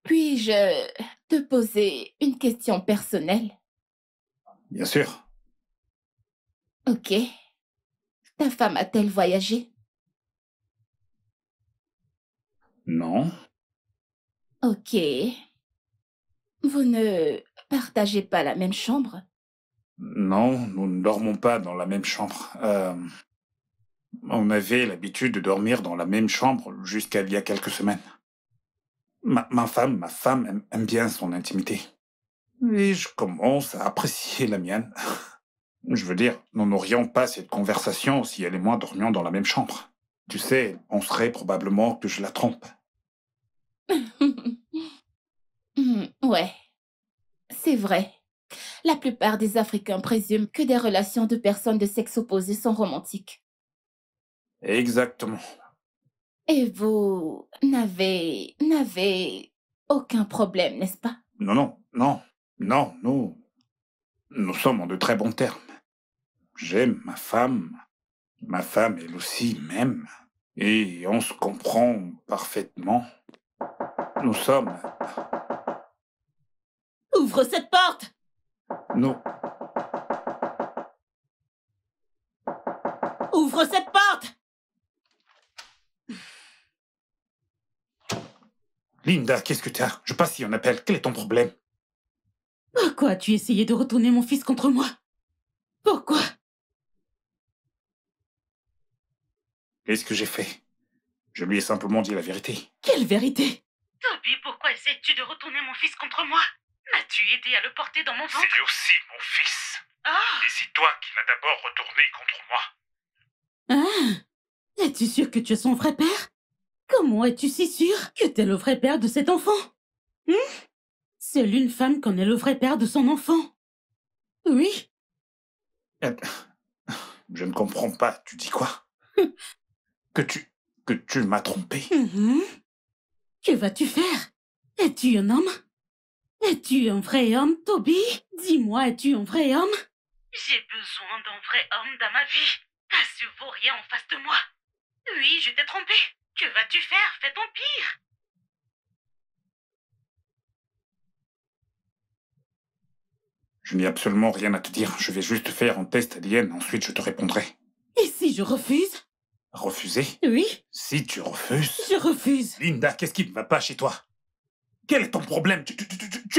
Puis-je te poser une question personnelle? Bien sûr. Ok. Ta femme a-t-elle voyagé? Non. Ok. Vous ne partagez pas la même chambre? Non, nous ne dormons pas dans la même chambre. On avait l'habitude de dormir dans la même chambre jusqu'à il y a quelques semaines. Ma femme aime bien son intimité. Et je commence à apprécier la mienne. Je veux dire, nous n'aurions pas cette conversation si elle et moi dormions dans la même chambre. Tu sais, on serait probablement que je la trompe. Ouais, c'est vrai. La plupart des Africains présument que des relations de personnes de sexe opposé sont romantiques. Exactement. Et vous n'avez aucun problème, n'est-ce pas? Non, nous sommes en de très bons termes. J'aime ma femme elle aussi m'aime, et on se comprend parfaitement. Nous sommes... Ouvre cette porte! Nous... Ouvre cette porte! Linda, qu'est-ce que tu as? Je passe si on appelle. Quel est ton problème? Pourquoi as-tu essayé de retourner mon fils contre moi? Pourquoi? Qu'est-ce que j'ai fait? Je lui ai simplement dit la vérité. Quelle vérité? Toby, pourquoi essayes-tu de retourner mon fils contre moi? M'as-tu aidé à le porter dans mon ventre? C'est aussi mon fils. Ah! Et c'est toi qui l'as d'abord retourné contre moi. Ah! Es-tu sûr que tu es son vrai père? Comment es-tu si sûr que t'es le vrai père de cet enfant? Seule une femme connaît le vrai père de son enfant. Oui? Je ne comprends pas. Tu dis quoi? Que tu m'as trompé. Que vas-tu faire? Es-tu un homme? Es-tu un vrai homme, Toby? Dis-moi, es-tu un vrai homme? J'ai besoin d'un vrai homme dans ma vie. Pas sur vaut rien en face de moi. Oui, je t'ai trompé. Que vas-tu faire? Fais ton pire. Je n'ai absolument rien à te dire. Je vais juste faire un test ADN, ensuite je te répondrai. Et si je refuse? Refuser? Oui, Si tu refuses... je refuse. Linda, qu'est-ce qui ne va pas chez toi? Quel est ton problème? Tu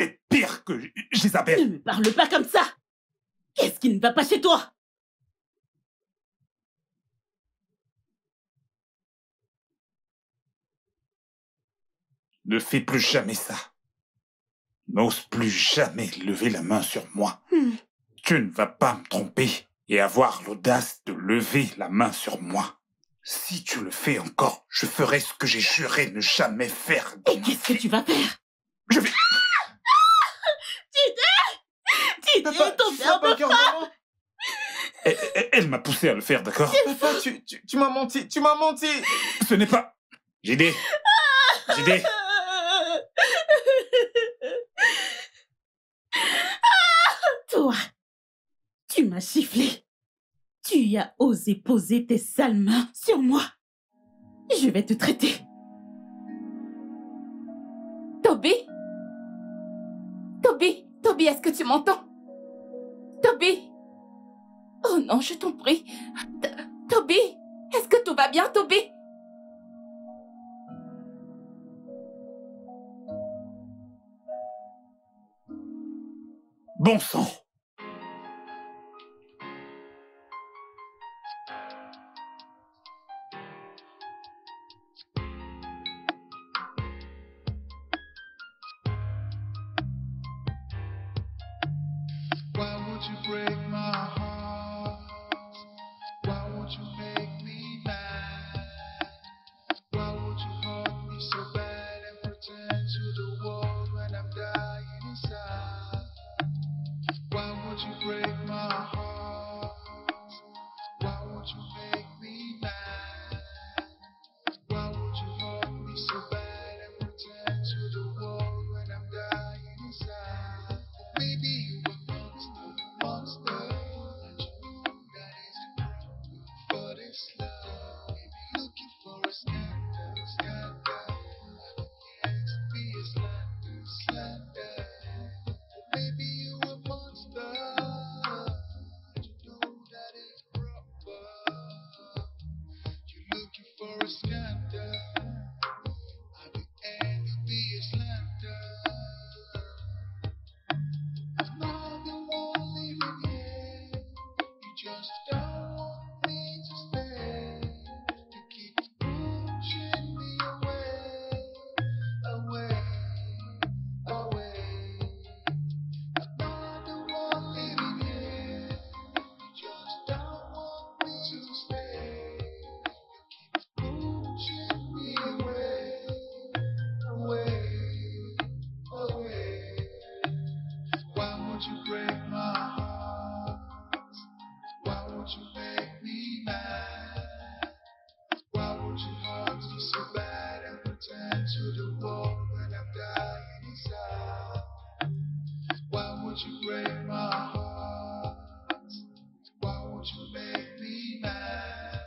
es pire que Ne Jézabel. me parle pas comme ça. Qu'est-ce qui ne va pas chez toi? Ne fais plus jamais ça. N'ose plus jamais lever la main sur moi. Tu ne vas pas me tromper et avoir l'audace de lever la main sur moi. Si tu le fais encore, je ferai ce que j'ai juré ne jamais faire. Et qu'est-ce que tu vas faire? Je vais... Didier, ton père me frappe. Elle m'a poussé à le faire, d'accord? Papa, tu m'as menti, tu m'as menti. Ce n'est pas... J.D. Toi, tu m'as sifflé. Tu as osé poser tes sales mains sur moi. Je vais te traiter. Toby? Toby, est-ce que tu m'entends? Toby? Oh non, je t'en prie. Toby? Est-ce que tout va bien, Toby? Bon sang. Why would you break my heart? Why would you make me mad? Why would you hurt me so bad and pretend to the world when I'm dying inside? Why would you break my heart? Why would you make me mad? Why would you hurt me so bad and pretend to the world when I'm dying inside? Maybe you were monster, monster, and you knew just don't want me to stay. You keep pushing me away, away, away. I'm not the one living here. You just don't want me to stay. You keep pushing me away, away, away. Why would you break my heart? Why would you make me mad? Why would you hurt me so bad and pretend to the world when I'm dying inside? Why would you break my heart? Why would you make me mad?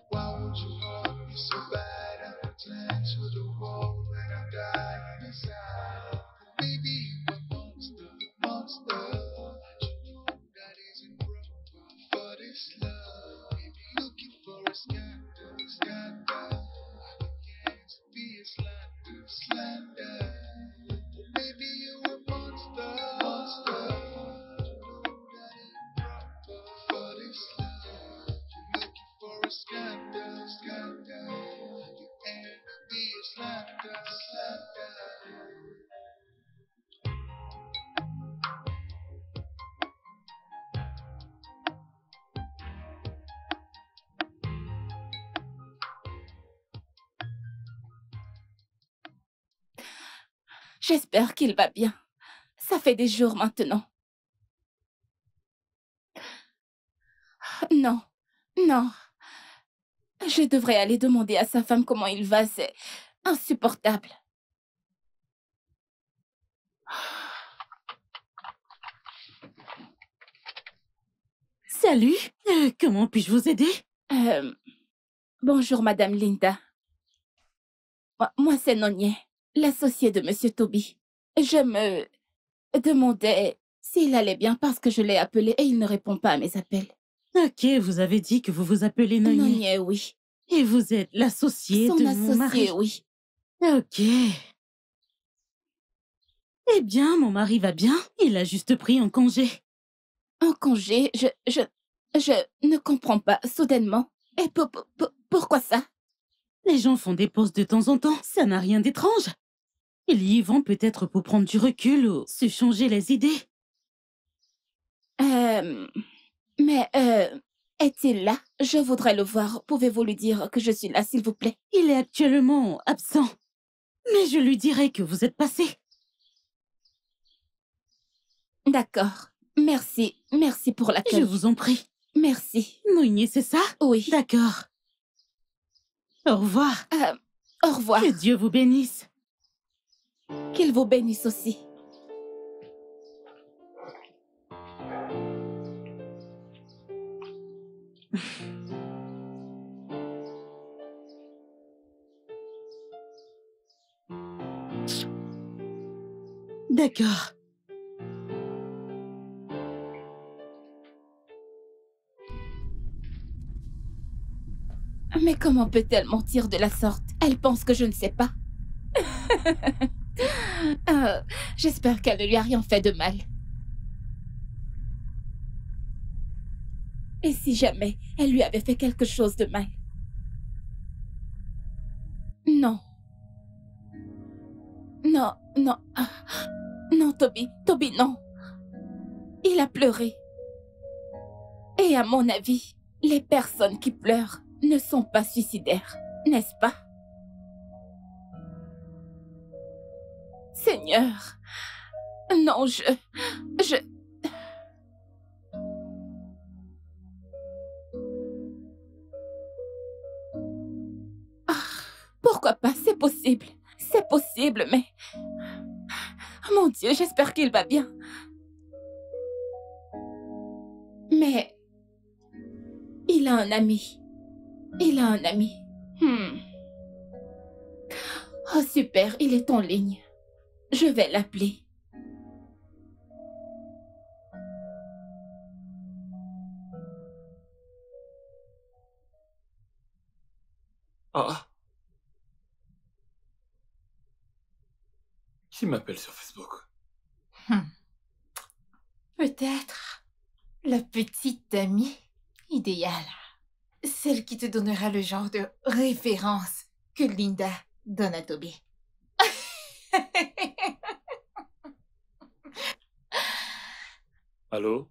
Why would you hurt me so bad and pretend to the world when I'm dying inside? Baby, you a monster, monster. You know that isn't proper for this love. Baby, looking for a scandal, scandal. You can't be a slander, slander. Baby, you a monster, monster. You know that ain't proper for this love. You're looking for a scandal, scandal. You ain't be a slander, slander. J'espère qu'il va bien. Ça fait des jours maintenant. Non, non. Je devrais aller demander à sa femme comment il va, c'est insupportable. Salut, comment puis-je vous aider? Bonjour, Madame Linda. Moi, c'est Nonier, l'associé de Monsieur Toby. Je me demandais s'il allait bien parce que je l'ai appelé et il ne répond pas à mes appels. Ok, vous avez dit que vous vous appelez Nonier. Nonier, oui. Et vous êtes l'associé Son de mon mari. associé, oui. Ok. Eh bien, mon mari va bien. Il a juste pris un congé. Un congé, je ne comprends pas, soudainement. Et pourquoi ça? Les gens font des pauses de temps en temps. Ça n'a rien d'étrange. Ils y vont peut-être pour prendre du recul ou se changer les idées. Mais, est-il là? Je voudrais le voir. Pouvez-vous lui dire que je suis là, s'il vous plaît? Il est actuellement absent. Mais je lui dirai que vous êtes passé. D'accord. Merci. Merci pour l'accueil. Je vous en prie. Merci. Nounier, c'est ça? Oui. D'accord. Au revoir. Au revoir. Que Dieu vous bénisse. Qu'il vous bénisse aussi. D'accord. Mais comment peut-elle mentir de la sorte? Elle pense que je ne sais pas. J'espère qu'elle ne lui a rien fait de mal. Et si jamais elle lui avait fait quelque chose de mal? Non. Non, non. Non, Toby, non. Il a pleuré. Et à mon avis, les personnes qui pleurent ne sont pas suicidaires, n'est-ce pas? Seigneur, non, pourquoi pas? C'est possible, mais... Mon Dieu, j'espère qu'il va bien. Mais... il a un ami. Oh, super, il est en ligne. Je vais l'appeler. Ah. Qui m'appelle sur Facebook? Peut-être La petite amie idéale. Celle qui te donnera le genre de référence que Linda donne à Toby. Allô?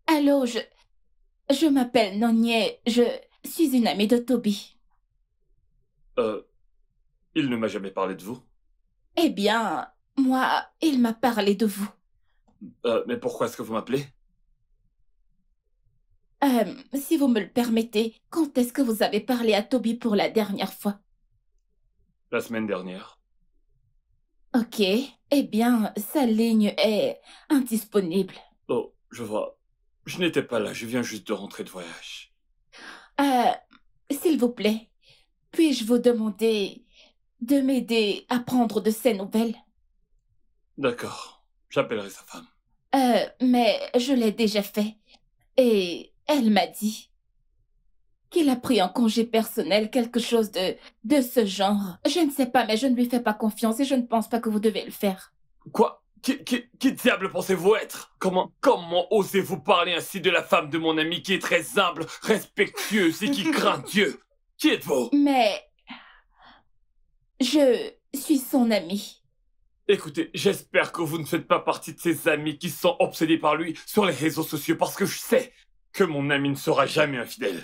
Allô, je m'appelle Nonier, je suis une amie de Toby. Il ne m'a jamais parlé de vous. Eh bien, moi, il m'a parlé de vous. Mais pourquoi est-ce que vous m'appelez? Si vous me le permettez, quand est-ce que vous avez parlé à Toby pour la dernière fois? La semaine dernière. Ok, eh bien, sa ligne est indisponible. Oh, je vois. Je n'étais pas là, je viens juste de rentrer de voyage. S'il vous plaît, puis-je vous demander de m'aider à prendre de ses nouvelles? D'accord, j'appellerai sa femme. Mais je l'ai déjà fait. Et elle m'a dit qu'il a pris en congé personnel quelque chose de ce genre. Je ne sais pas, mais je ne lui fais pas confiance et je ne pense pas que vous devez le faire. Quoi? Qui diable pensez-vous être? Comment osez-vous parler ainsi de la femme de mon ami qui est très humble, respectueuse et qui craint Dieu? Qui êtes-vous? Mais je suis son amie. Écoutez, j'espère que vous ne faites pas partie de ces amis qui sont obsédés par lui sur les réseaux sociaux parce que je sais que mon ami ne sera jamais infidèle.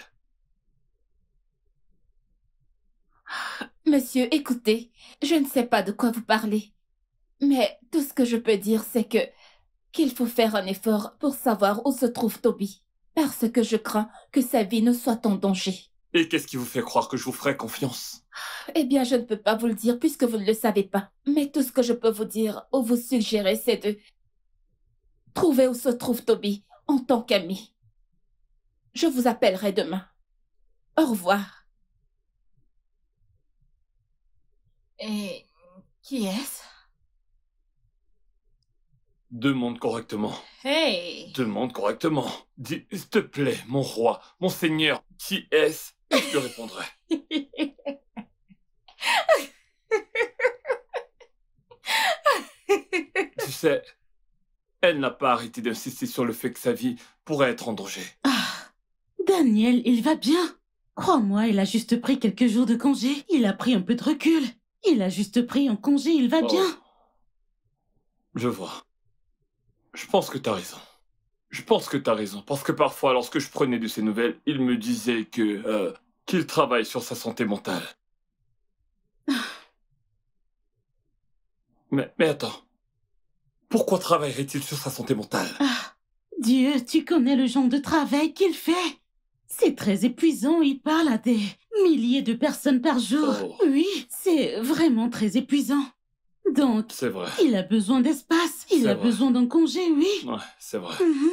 Monsieur, écoutez, je ne sais pas de quoi vous parlez. Mais tout ce que je peux dire, c'est qu'il faut faire un effort pour savoir où se trouve Toby. Parce que je crains que sa vie ne soit en danger. Et qu'est-ce qui vous fait croire que je vous ferai confiance? Eh bien, je ne peux pas vous le dire puisque vous ne le savez pas. Mais tout ce que je peux vous dire ou vous suggérer, c'est de trouver où se trouve Toby en tant qu'ami. Je vous appellerai demain. Au revoir. Et qui est-ce? Demande correctement. Hey! Demande correctement. Dis, s'il te plaît, mon roi, mon seigneur, qui est-ce? Et je te répondrai. Tu sais, elle n'a pas arrêté d'insister sur le fait que sa vie pourrait être en danger. Ah, Daniel, il va bien. Crois-moi, il a juste pris quelques jours de congé. Il a pris un peu de recul. Il a juste pris un congé, il va Oh. bien. Je vois. Je pense que t'as raison. Je pense que t'as raison. Parce que parfois, lorsque je prenais de ses nouvelles, il me disait qu'il travaille sur sa santé mentale. Mais attends. Pourquoi travaillerait-il sur sa santé mentale? Ah, Dieu, tu connais le genre de travail qu'il fait. C'est très épuisant, il parle à des milliers de personnes par jour. Oh. Oui, c'est vraiment très épuisant. Donc, C'est vrai. il a besoin d'espace, il C'est a vrai. besoin d'un congé, oui. Ouais, c'est vrai. Mhm.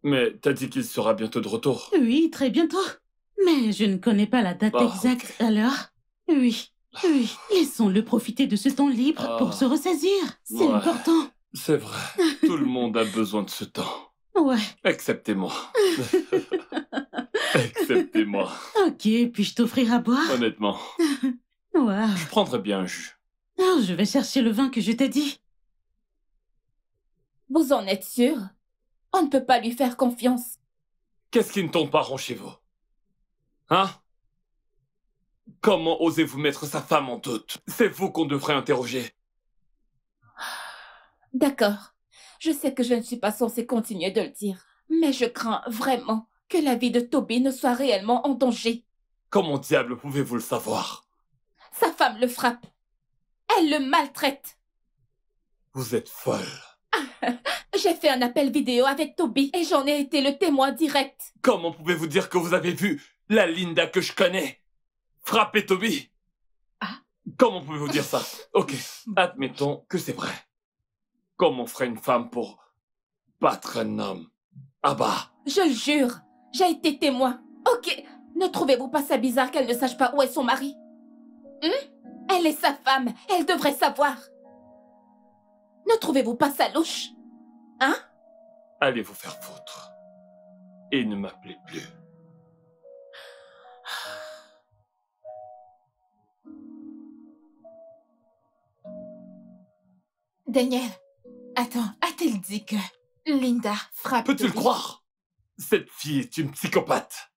Mais t'as dit qu'il sera bientôt de retour. Oui, très bientôt. Mais je ne connais pas la date Ah, exacte, ok. alors. Oui, oui. Laissons-le profiter de ce temps libre Ah. pour se ressaisir. C'est Ouais. important. C'est vrai. Tout le monde a besoin de ce temps. Ouais. Excepté moi. Excepté moi. Ok, puis-je t'offrir à boire? Honnêtement, Wow. je prendrais bien un jus. Oh, je vais chercher le vin que je t'ai dit. Vous en êtes sûr? On ne peut pas lui faire confiance. Qu'est-ce qui ne tombe pas rond chez vous? Hein? Comment osez-vous mettre sa femme en doute? C'est vous qu'on devrait interroger. D'accord. Je sais que je ne suis pas censée continuer de le dire. Mais je crains vraiment que la vie de Toby ne soit réellement en danger. Comment diable pouvez-vous le savoir? Sa femme le frappe. Elle le maltraite. Vous êtes folle. J'ai fait un appel vidéo avec Toby et j'en ai été le témoin direct. Comment pouvez-vous dire que vous avez vu la Linda que je connais frapper Toby? Ah. Comment pouvez-vous dire ça? Ok, admettons que c'est vrai. Comment ferait une femme pour battre un homme? Ah bah, Je le jure, j'ai été témoin. Ok, ne trouvez-vous pas ça bizarre qu'elle ne sache pas où est son mari? Elle est sa femme, elle devrait savoir. Ne trouvez-vous pas ça louche? Hein? allez vous faire foutre. Et ne m'appelez plus. Daniel, attends, a-t-elle dit que Linda, frappe. Peux-tu le Toby. croire? Cette fille est une psychopathe.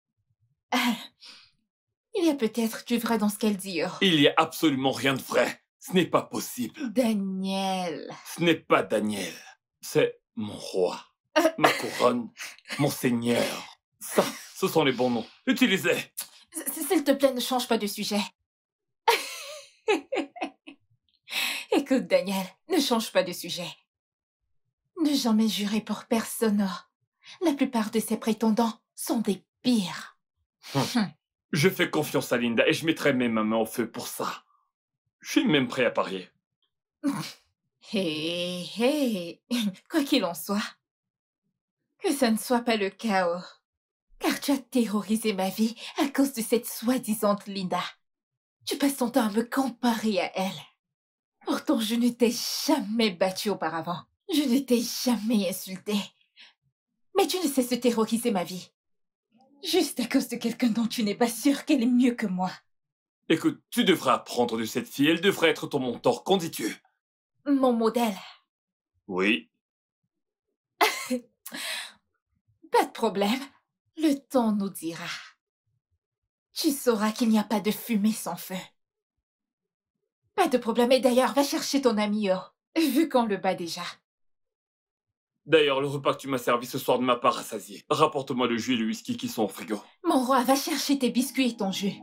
Il y a peut-être du vrai dans ce qu'elle dit. Oh. Il y a absolument rien de vrai. Ce n'est pas possible. Daniel. Ce n'est pas Daniel. C'est mon roi. Ma couronne. Mon seigneur. Ça, ce sont les bons noms. Utilisez. S'il te plaît, ne change pas de sujet. Écoute, Daniel, ne change pas de sujet. Ne jamais jurer pour personne. La plupart de ces prétendants sont des pires. Je fais confiance à Linda et je mettrai même ma main au feu pour ça. Je suis même prêt à parier. Hé, quoi qu'il en soit, que ça ne soit pas le chaos, car tu as terrorisé ma vie à cause de cette soi-disante Linda. Tu passes ton temps à me comparer à elle. Pourtant, je ne t'ai jamais battue auparavant. Je ne t'ai jamais insultée. Mais tu ne cesses de terroriser ma vie. Juste à cause de quelqu'un dont tu n'es pas sûr qu'elle est mieux que moi. Écoute, tu devrais apprendre de cette fille. Elle devrait être ton mentor. Qu'en dis-tu? Mon modèle. Oui. Pas de problème. Le temps nous dira. Tu sauras qu'il n'y a pas de fumée sans feu. Pas de problème. Et d'ailleurs, va chercher ton ami, vu qu'on le bat déjà. D'ailleurs, le repas que tu m'as servi ce soir de ma part rassasié. Rapporte-moi le jus et le whisky qui sont au frigo. Mon roi, va chercher tes biscuits et ton jus.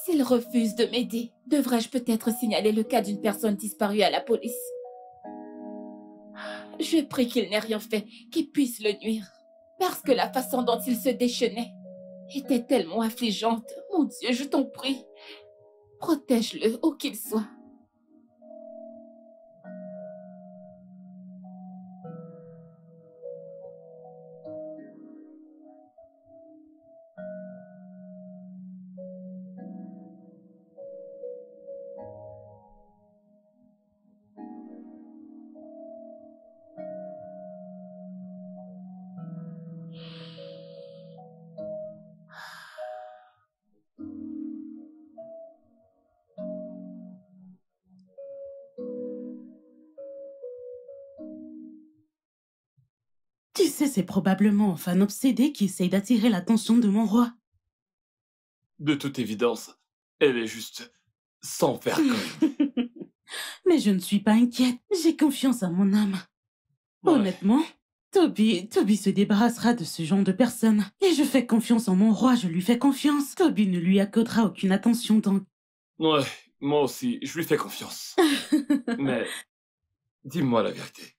S'il refuse de m'aider, devrais-je peut-être signaler le cas d'une personne disparue à la police? Je prie qu'il n'ait rien fait qui puisse le nuire, parce que la façon dont il se déchaînait était tellement affligeante. Mon Dieu, je t'en prie, protège-le où qu'il soit. Tu sais, c'est probablement un fan obsédé qui essaye d'attirer l'attention de mon roi. De toute évidence, elle est juste sans vergogne. Mais je ne suis pas inquiète. J'ai confiance en mon âme. Ouais. Honnêtement, Toby se débarrassera de ce genre de personne. Et je fais confiance en mon roi, je lui fais confiance. Toby ne lui accordera aucune attention donc. Ouais, moi aussi, je lui fais confiance. Mais, dis-moi la vérité.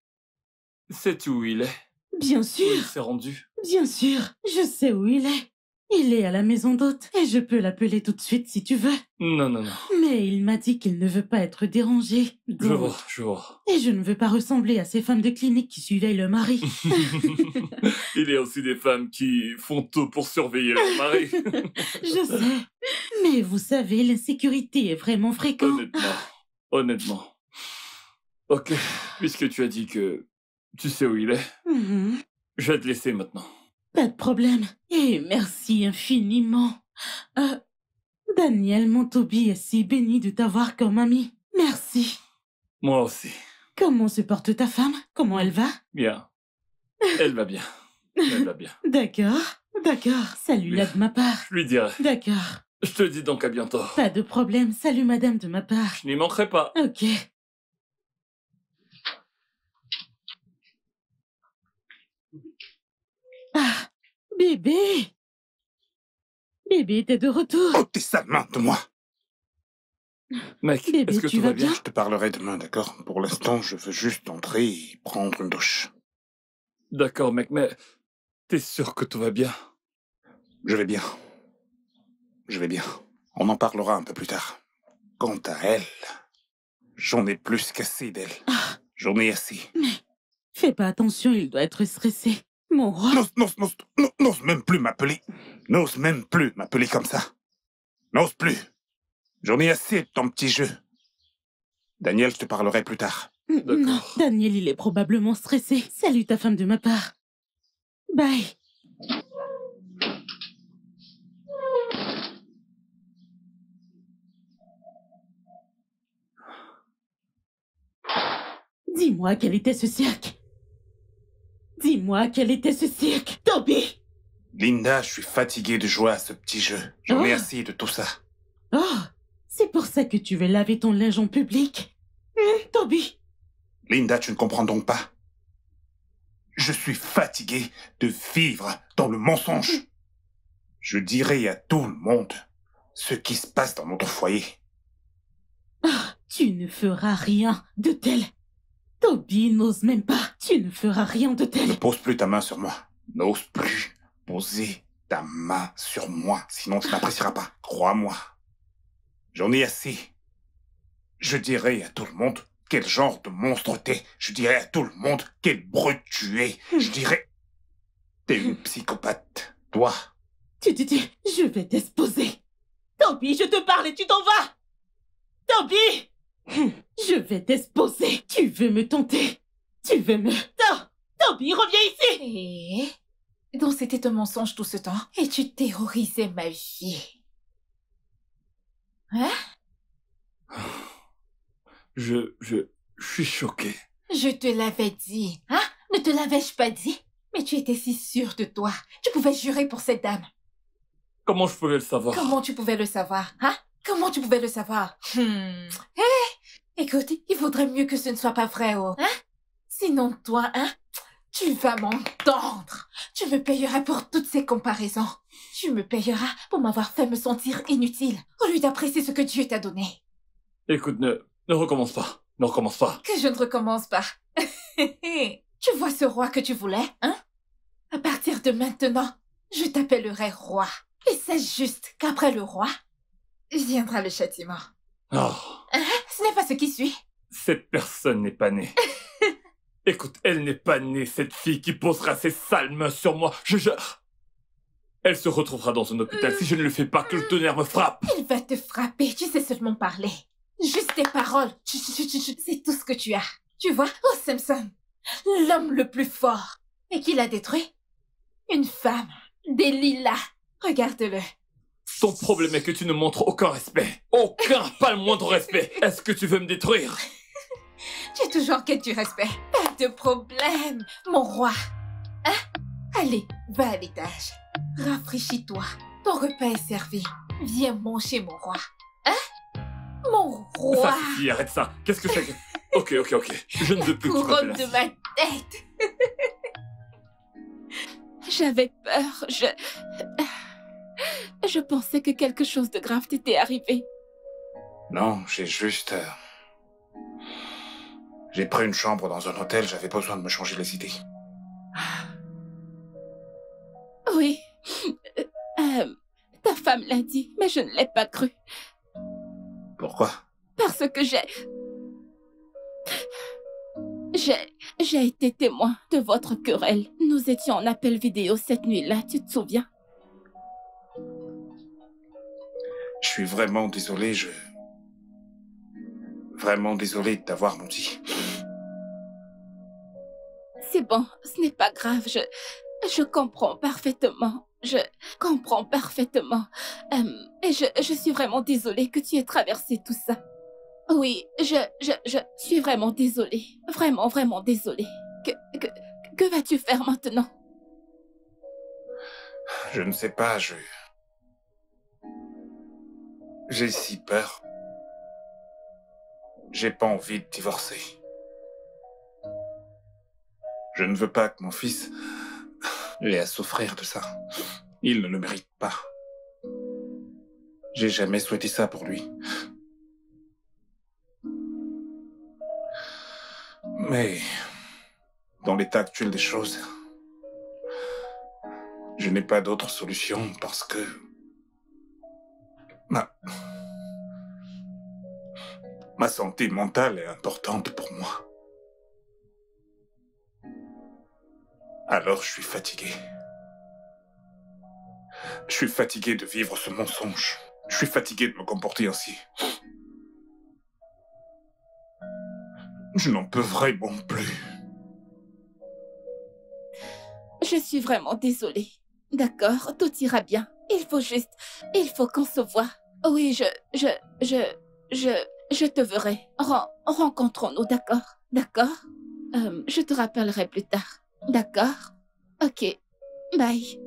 Sais-tu où il est? Bien Où sûr, il s'est rendu? bien sûr, je sais où il est. Il est à la maison d'hôte et je peux l'appeler tout de suite si tu veux. Non, non, non. Mais il m'a dit qu'il ne veut pas être dérangé. Je donc- vois, je vois. Et je ne veux pas ressembler à ces femmes de clinique qui surveillent le mari. Il y a aussi des femmes qui font tout pour surveiller leur mari. Je sais. Mais vous savez, l'insécurité est vraiment fréquente. Honnêtement. Ok, puisque tu as dit que tu sais où il est, Mhm. je vais te laisser maintenant. Pas de problème. Et merci infiniment. Daniel, mon Toby est si béni de t'avoir comme ami. Merci. Moi aussi. Comment se porte ta femme? Comment elle va? Bien. Elle va bien. Elle va bien. D'accord, d'accord. Salut-la de ma part. Je lui dirai. D'accord. Je te dis donc à bientôt. Pas de problème. Salut madame de ma part. Je n'y manquerai pas. Ok. Ah, bébé. Bébé, t'es de retour. Ôte tes sales mains de moi. Mec, Bébé, est-ce que tu tout vas va bien? bien? Je te parlerai demain, d'accord? Pour l'instant, je veux juste entrer et prendre une douche. D'accord, mec, mais t'es sûr que tout va bien? Je vais bien. Je vais bien. On en parlera un peu plus tard. Quant à elle, j'en ai plus qu'assez d'elle. J'en ai assez. Fais pas attention, il doit être stressé. Mon roi. N'ose même plus m'appeler. N'ose même plus m'appeler comme ça. N'ose plus. J'en ai assez de ton petit jeu. Daniel, je te parlerai plus tard. Non, D'accord. Daniel, il est probablement stressé. Salut ta femme de ma part. Bye. Dis-moi quel était ce cirque. Dis-moi quel était ce cirque. Toby! Linda, je suis fatigué de jouer à ce petit jeu. J'en ai Oh. assez de tout ça. Oh, c'est pour ça que tu veux laver ton linge en public. Toby! Linda, tu ne comprends donc pas. Je suis fatigué de vivre dans le mensonge. Je dirai à tout le monde ce qui se passe dans notre foyer. Tu ne feras rien de tel. Toby n'ose même pas. Tu ne feras rien de Ne tel. pose plus ta main sur moi. N'ose plus poser ta main sur moi, sinon tu n'apprécieras pas. Crois-moi. J'en ai assez. Je dirai à tout le monde quel genre de monstre t'es. Je dirai à tout le monde quel brute tu es. Je dirai... T'es une psychopathe. Toi. Je vais t'exposer. Toby, je te parle et tu t'en vas. Toby! Je vais t'exposer. Tu veux me tenter. Tu veux me... Toby, reviens ici. Donc c'était un mensonge tout ce temps et tu terrorisais ma vie. Hein? Je suis choqué. Je te l'avais dit, hein? Ne te l'avais-je pas dit? Mais tu étais si sûre de toi. Tu pouvais jurer pour cette dame. Comment je pouvais le savoir? Comment tu pouvais le savoir, hein? Comment tu pouvais le savoir? Écoute, il vaudrait mieux que ce ne soit pas vrai, oh. Hein? Sinon, toi, hein? Tu vas m'entendre. Tu me payeras pour toutes ces comparaisons. Tu me payeras pour m'avoir fait me sentir inutile, au lieu d'apprécier ce que Dieu t'a donné. Écoute, ne recommence pas. Ne recommence pas. Que je ne recommence pas. Tu vois ce roi que tu voulais, hein? À partir de maintenant, je t'appellerai roi. Et sache juste qu'après le roi, viendra le châtiment. Oh, Hein? Ce n'est pas ce qui suit. cette personne n'est pas née. Écoute, elle n'est pas née, cette fille qui posera ses sales mains sur moi. Elle se retrouvera dans un hôpital si je ne le fais pas, que le tonnerre me frappe. Il va te frapper, tu sais seulement parler. Juste tes paroles, c'est tout ce que tu as. Tu vois, oh Samson, l'homme le plus fort. Et qui l'a détruit? Une femme, Delilah. Regarde-le. Ton problème est que tu ne montres aucun respect. Aucun, pas le moindre respect. Est-ce que tu veux me détruire? Tu es toujours en quête du respect. Pas de problème, mon roi. Hein? Allez, va à l'étage. Rafraîchis-toi. Ton repas est servi. Viens manger, mon roi. Hein? Mon roi. Ça suffit, arrête ça. Qu'est-ce que c'est que... Ok. Je ne veux plus que tu Couronne m'appelles de ainsi. ma tête. J'avais peur. Je pensais que quelque chose de grave t'était arrivé. Non, j'ai juste... J'ai pris une chambre dans un hôtel, j'avais besoin de me changer les idées. Oui. Ta femme l'a dit, mais je ne l'ai pas cru. Pourquoi? Parce que j'ai été témoin de votre querelle. Nous étions en appel vidéo cette nuit-là, tu te souviens? Je suis vraiment désolé, Vraiment désolé de t'avoir menti. C'est bon, ce n'est pas grave, je comprends parfaitement. Je comprends parfaitement. Et je suis vraiment désolée que tu aies traversé tout ça. Oui, je suis vraiment désolée. Vraiment, vraiment désolée. Que vas-tu faire maintenant? Je ne sais pas, j'ai si peur. J'ai pas envie de divorcer. Je ne veux pas que mon fils ait à souffrir de ça. Il ne le mérite pas. J'ai jamais souhaité ça pour lui. Mais, dans l'état actuel des choses, je n'ai pas d'autre solution parce que... Ma santé mentale est importante pour moi. Alors je suis fatigué. Je suis fatigué de vivre ce mensonge. Je suis fatigué de me comporter ainsi. Je n'en peux vraiment plus. Je suis vraiment désolée. D'accord, tout ira bien. Il faut qu'on se voie. Oui, je te verrai. Rencontrons-nous, d'accord? D'accord? Je te rappellerai plus tard. D'accord? Ok. Bye.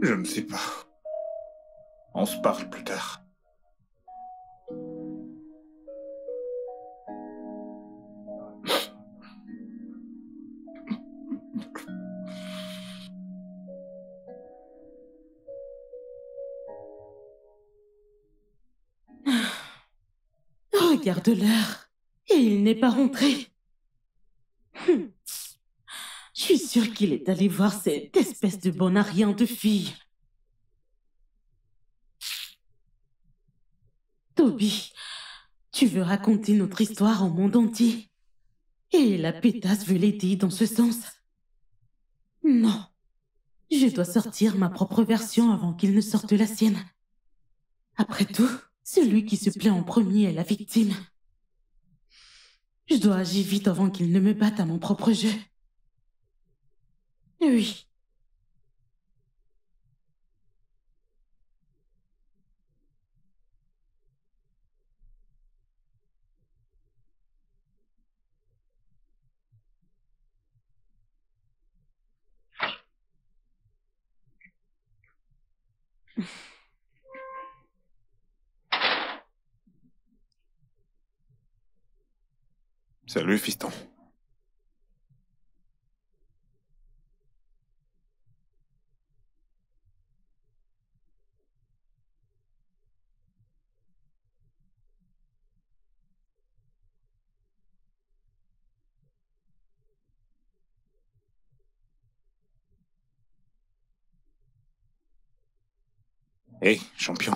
Je ne sais pas. On se parle plus tard. Regarde l'heure. Et il n'est pas rentré. Je suis sûre qu'il est allé voir cette espèce de bon à rien de fille. Toby, tu veux raconter notre histoire au monde entier? Et la pétasse veut l'aider dans ce sens. Non. Je dois sortir ma propre version avant qu'il ne sorte la sienne. Après tout, celui qui se plaint en premier est la victime. Je dois agir vite avant qu'il ne me batte à mon propre jeu. Oui. Salut, fiston. Hé, champion.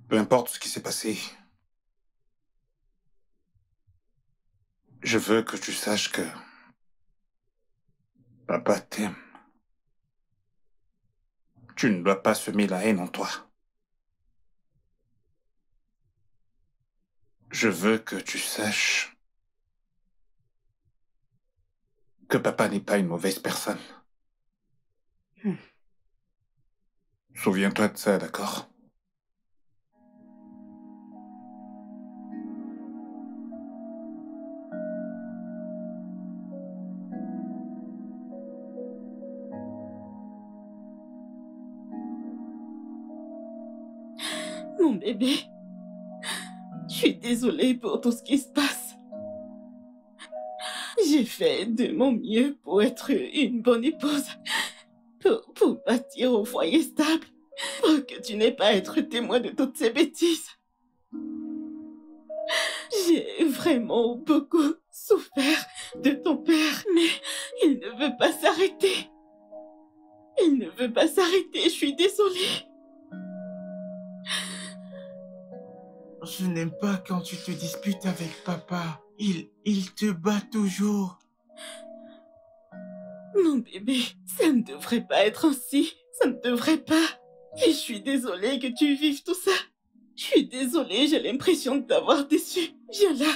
Peu importe ce qui s'est passé, je veux que tu saches que papa t'aime. Tu ne dois pas semer la haine en toi. Je veux que tu saches que papa n'est pas une mauvaise personne. Souviens-toi de ça, d'accord? Mon bébé, je suis désolée pour tout ce qui se passe. J'ai fait de mon mieux pour être une bonne épouse, pour bâtir au foyer stable, pour que tu n'aies pas à être témoin de toutes ces bêtises. J'ai vraiment beaucoup souffert de ton père, mais il ne veut pas s'arrêter. Il ne veut pas s'arrêter, je suis désolée. Je n'aime pas quand tu te disputes avec papa. Il te bat toujours. Mon bébé, ça ne devrait pas être ainsi. Ça ne devrait pas. Et je suis désolée que tu vives tout ça. Je suis désolée, j'ai l'impression de t'avoir déçu. Viens là.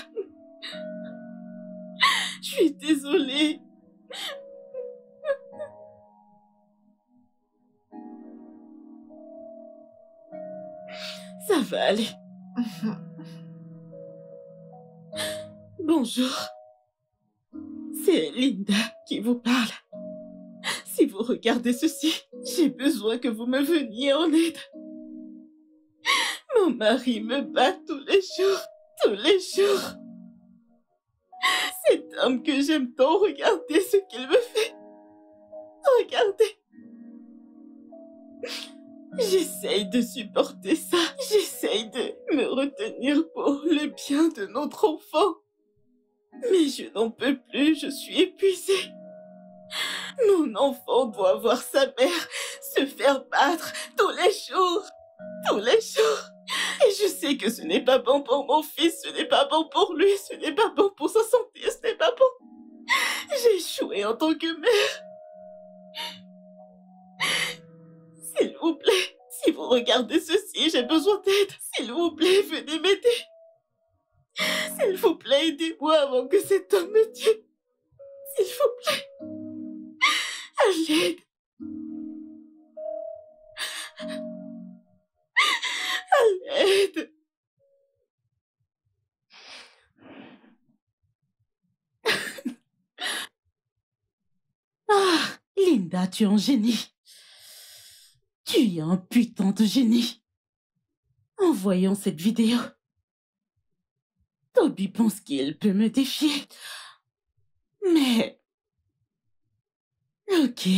Je suis désolée. Ça va aller. Bonjour. C'est Linda qui vous parle. Si vous regardez ceci, j'ai besoin que vous me veniez en aide. Mon mari me bat tous les jours. Tous les jours. Cet homme que j'aime tant, regardez ce qu'il me fait. Regardez. J'essaye de supporter ça. J'essaye de me retenir pour le bien de notre enfant. Mais je n'en peux plus, je suis épuisée. Mon enfant doit voir sa mère se faire battre tous les jours. Tous les jours. Et je sais que ce n'est pas bon pour mon fils, ce n'est pas bon pour lui, ce n'est pas bon pour sa santé, ce n'est pas bon. J'ai échoué en tant que mère. S'il vous plaît, si vous regardez ceci, j'ai besoin d'aide. S'il vous plaît, venez m'aider. S'il vous plaît, aidez-moi avant que cet homme me tue. S'il vous plaît. À l'aide. À l'aide. Ah, Linda, tu es un génie. Tu es un putain de génie. En voyant cette vidéo, Toby pense qu'il peut me défier. Mais... Ok,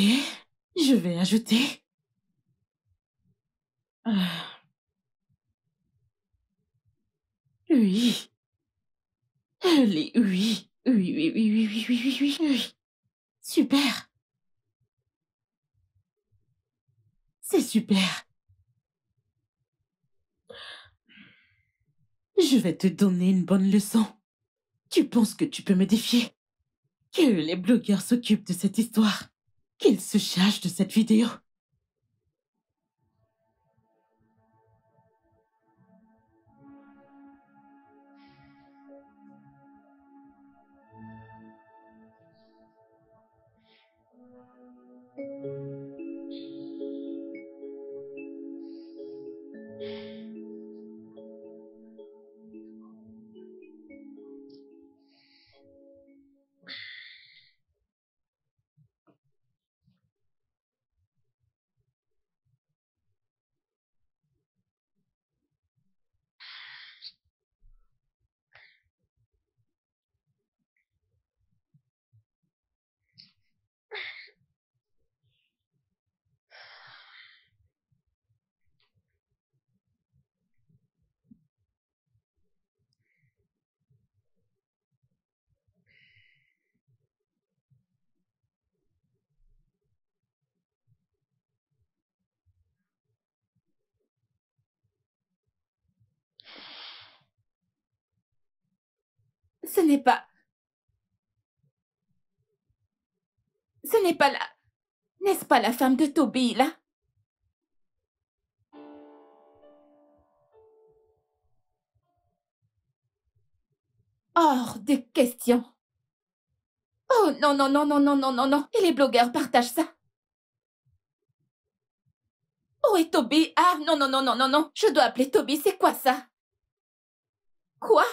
je vais ajouter... Oui. Oui, oui, oui, oui, oui, oui, oui, oui, oui, oui. Super. C'est super. Je vais te donner une bonne leçon. Tu penses que tu peux me défier? Que les blogueurs s'occupent de cette histoire. Qu'ils se chargent de cette vidéo. Ce n'est pas... Ce n'est pas la... N'est-ce pas la femme de Toby, là? Hors de question. Oh non, non, non, non, non, non, non, non. Et les blogueurs partagent ça. Oh, et Toby? Ah, non, non, non, non, non, non. Je dois appeler Toby, c'est quoi ça? Quoi?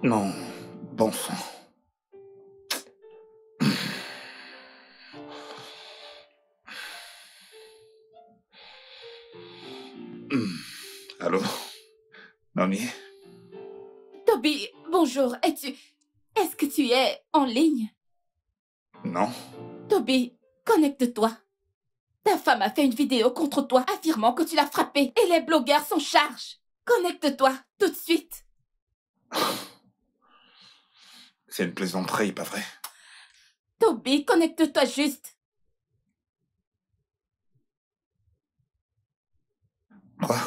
Non, bon sang. Allô? Noni? Toby, bonjour. Est-ce que tu es en ligne? Non? Toby, connecte-toi. Ta femme a fait une vidéo contre toi affirmant que tu l'as frappée et les blogueurs s'en chargent. Connecte-toi, tout de suite. C'est une plaisanterie, pas vrai? Toby, connecte-toi juste. Quoi?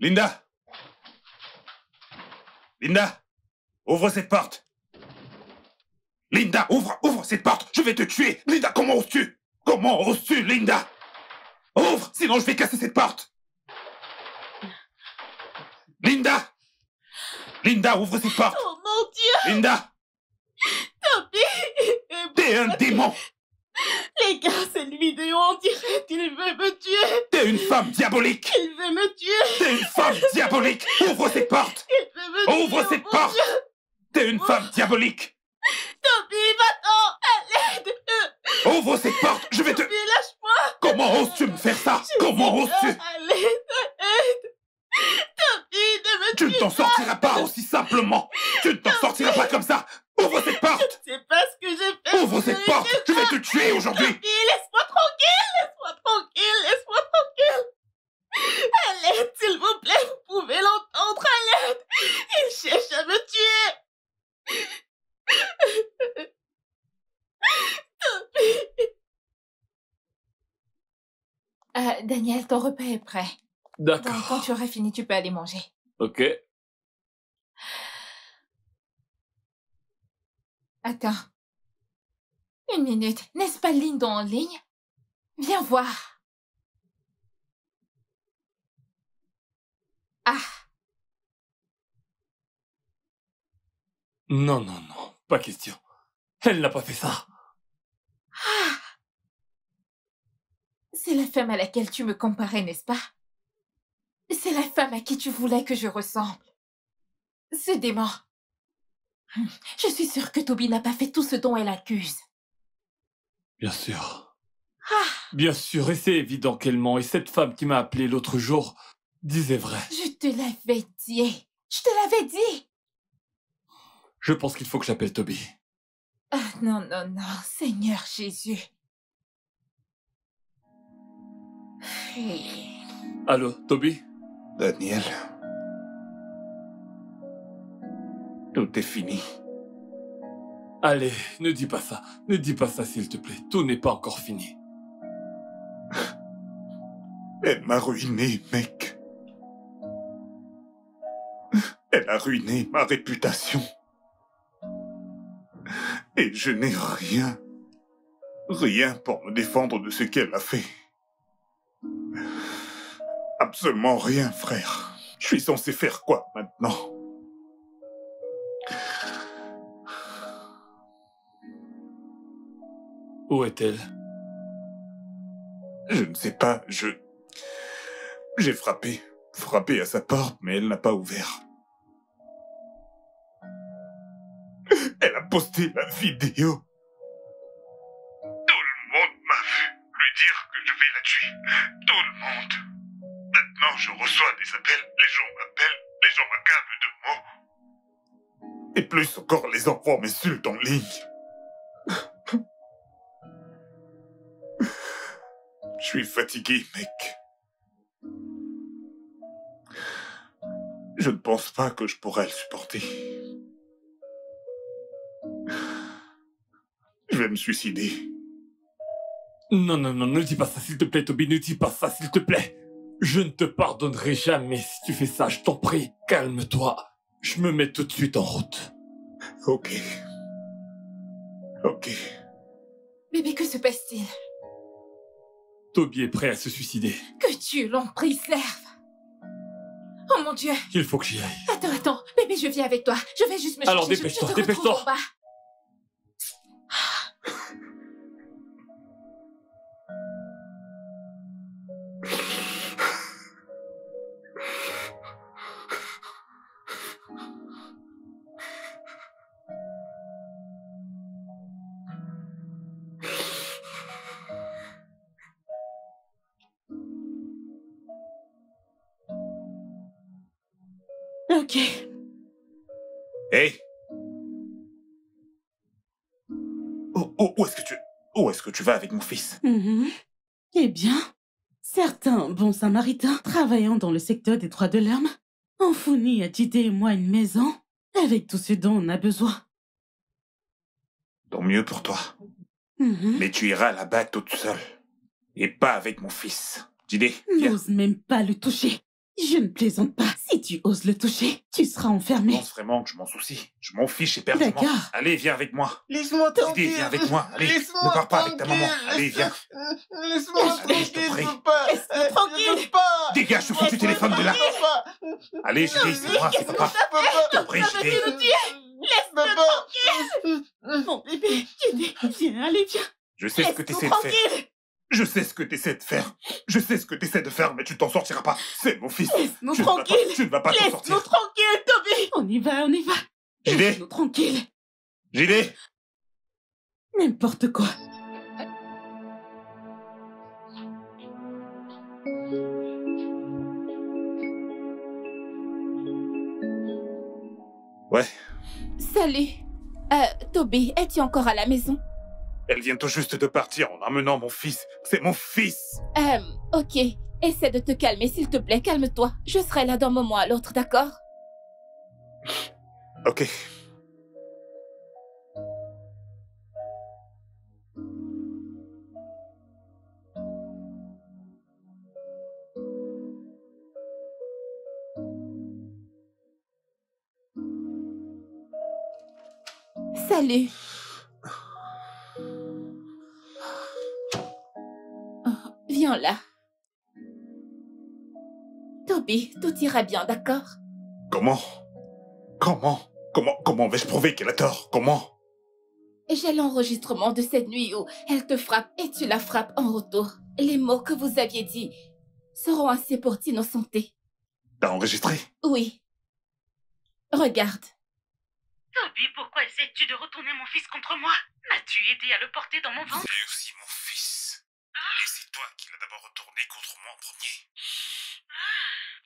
Linda! Linda! Ouvre cette porte! Linda, ouvre cette porte! Je vais te tuer! Linda, comment oses-tu? Comment oses-tu, Linda? Ouvre, sinon je vais casser cette porte! Linda! Linda, ouvre cette porte! Oh mon Dieu! Linda! Toby! T'es un démon! Les gars, cette vidéo, on dirait qu'il veut me tuer! T'es une femme diabolique! Il veut me tuer! T'es une femme diabolique! Ouvre cette porte! Il veut me tuer! Ouvre cette oh mon porte! Dieu. T'es une femme diabolique! Toby, va-t'en! À l'aide! Ouvre cette porte! Je vais te... Toby, lâche-moi! Comment oses-tu me faire ça? Comment oses-tu? À l'aide! À l'aide! Toby, ne me Tu ne tue t'en pas! sortiras pas aussi simplement! Tu ne t'en sortiras pas comme ça! Ouvre cette porte! Je sais pas ce que j'ai fait! Ouvre cette porte! Je vais te tuer aujourd'hui! Toby, laisse-moi tranquille! Laisse-moi tranquille! Laisse-moi tranquille! À l'aide, s'il vous plaît! Vous pouvez l'entendre! À l'aide! Il cherche à me tuer! Daniel, ton repas est prêt. Donc, quand D'accord. tu auras fini, tu peux aller manger. Ok. Attends. Une minute. N'est-ce pas Linda en ligne? Viens voir. Ah, Non, non, non. Pas question. Elle n'a pas fait ça. c'est la femme à laquelle tu me comparais, n'est-ce pas? C'est la femme à qui tu voulais que je ressemble. Ce démon. Je suis sûre que Toby n'a pas fait tout ce dont elle accuse. Bien sûr. Ah, Bien sûr, et c'est évident qu'elle ment. Et cette femme qui m'a appelé l'autre jour disait vrai. je te l'avais dit. Je te l'avais dit. Je pense qu'il faut que j'appelle Toby. Ah, non, non, non, Seigneur Jésus. Hey. Allô, Toby? Daniel. Tout est fini. Allez, ne dis pas ça. Ne dis pas ça, s'il te plaît. Tout n'est pas encore fini. Elle m'a ruiné, mec. Elle a ruiné ma réputation. Et je n'ai rien. Rien pour me défendre de ce qu'elle a fait. Absolument rien, frère. Je suis censé faire quoi maintenant? Où est-elle? Je ne sais pas, j'ai frappé à sa porte, mais elle n'a pas ouvert. Elle a posté la vidéo. Tout le monde m'a vu lui dire que je vais la tuer. Tout le monde. Maintenant, je reçois des appels, les gens m'appellent, les gens m'accablent de mots. Et plus encore, les enfants m'insultent en ligne. Je suis fatigué, mec. Je ne pense pas que je pourrais le supporter. Je vais me suicider. Non, non, non, ne dis pas ça, s'il te plaît, Toby. Ne dis pas ça, s'il te plaît. Je ne te pardonnerai jamais si tu fais ça, je t'en prie. Calme-toi. Je me mets tout de suite en route. Ok. Ok. Bébé, que se passe-t-il? Toby est prêt à se suicider. Que Dieu l'en préserve. Oh mon Dieu. Il faut que j'y aille. Attends. Bébé, je viens avec toi. Je vais juste me Alors, chercher. dépêche-toi, je te retrouve dépêche-toi. en bas. Ok. Hey! Où est-ce que tu vas avec mon fils? Mhm. Eh bien, certains bons samaritains travaillant dans le secteur des droits de l'homme ont fourni à Jide et moi une maison avec tout ce dont on a besoin. Tant mieux pour toi. Mhm. Mais tu iras là-bas toute seule. Et pas avec mon fils. Jide, viens. N'ose même pas le toucher. Je ne plaisante pas. Si tu oses le toucher, tu seras Tu enfermé. penses vraiment que je m'en soucie? Je m'en fiche éperdument. D'accord. Allez, viens avec moi. Laisse-moi tranquille. Viens avec moi. Allez, Laisse-moi ne pars pas avec ta tranquille. maman. Allez, viens. Laisse-moi Allez, je te tranquille, prie. je veux pas. Laisse-moi tranquille. Je veux pas. Dégage ce foutu téléphone de là. Papa. Allez, JD, c'est moi, c'est papa. Papa. Je te prie, JD. Papa. Mon bébé, viens, allez, viens. Je sais ce que Laisse-nous t'essaies de faire. tranquille. Je sais ce que t'essaies de faire. Je sais ce que t'essaies de faire, mais tu t'en sortiras pas. C'est mon fils. Laisse-nous Tu ne vas pas- tranquille. Tu ne vas pas t'en Laisse-nous sortir. tranquille, Toby. On y va, on y va. JD, Laisse-nous tranquille. JD. N'importe quoi. Ouais, Salut. Toby, es-tu encore à la maison? elle vient tout juste de partir en amenant mon fils. C'est mon fils. Ok. Essaie de te calmer, s'il te plaît. Calme-toi. Je serai là d'un moment à l'autre, d'accord? Ok. Salut. Oh, viens là. Toby, tout ira bien, d'accord? Comment vais-je prouver qu'elle a tort? Comment? J'ai l'enregistrement de cette nuit où elle te frappe et tu la frappes en retour. Les mots que vous aviez dit seront assez pour t'innocenter. T'as enregistré? Oui. Regarde. Toby, pourquoi essaies-tu de retourner mon fils contre moi? M'as-tu aidé à le porter dans mon ventre? C'est aussi mon fils. Et c'est toi qui l'as d'abord retourné contre moi en premier.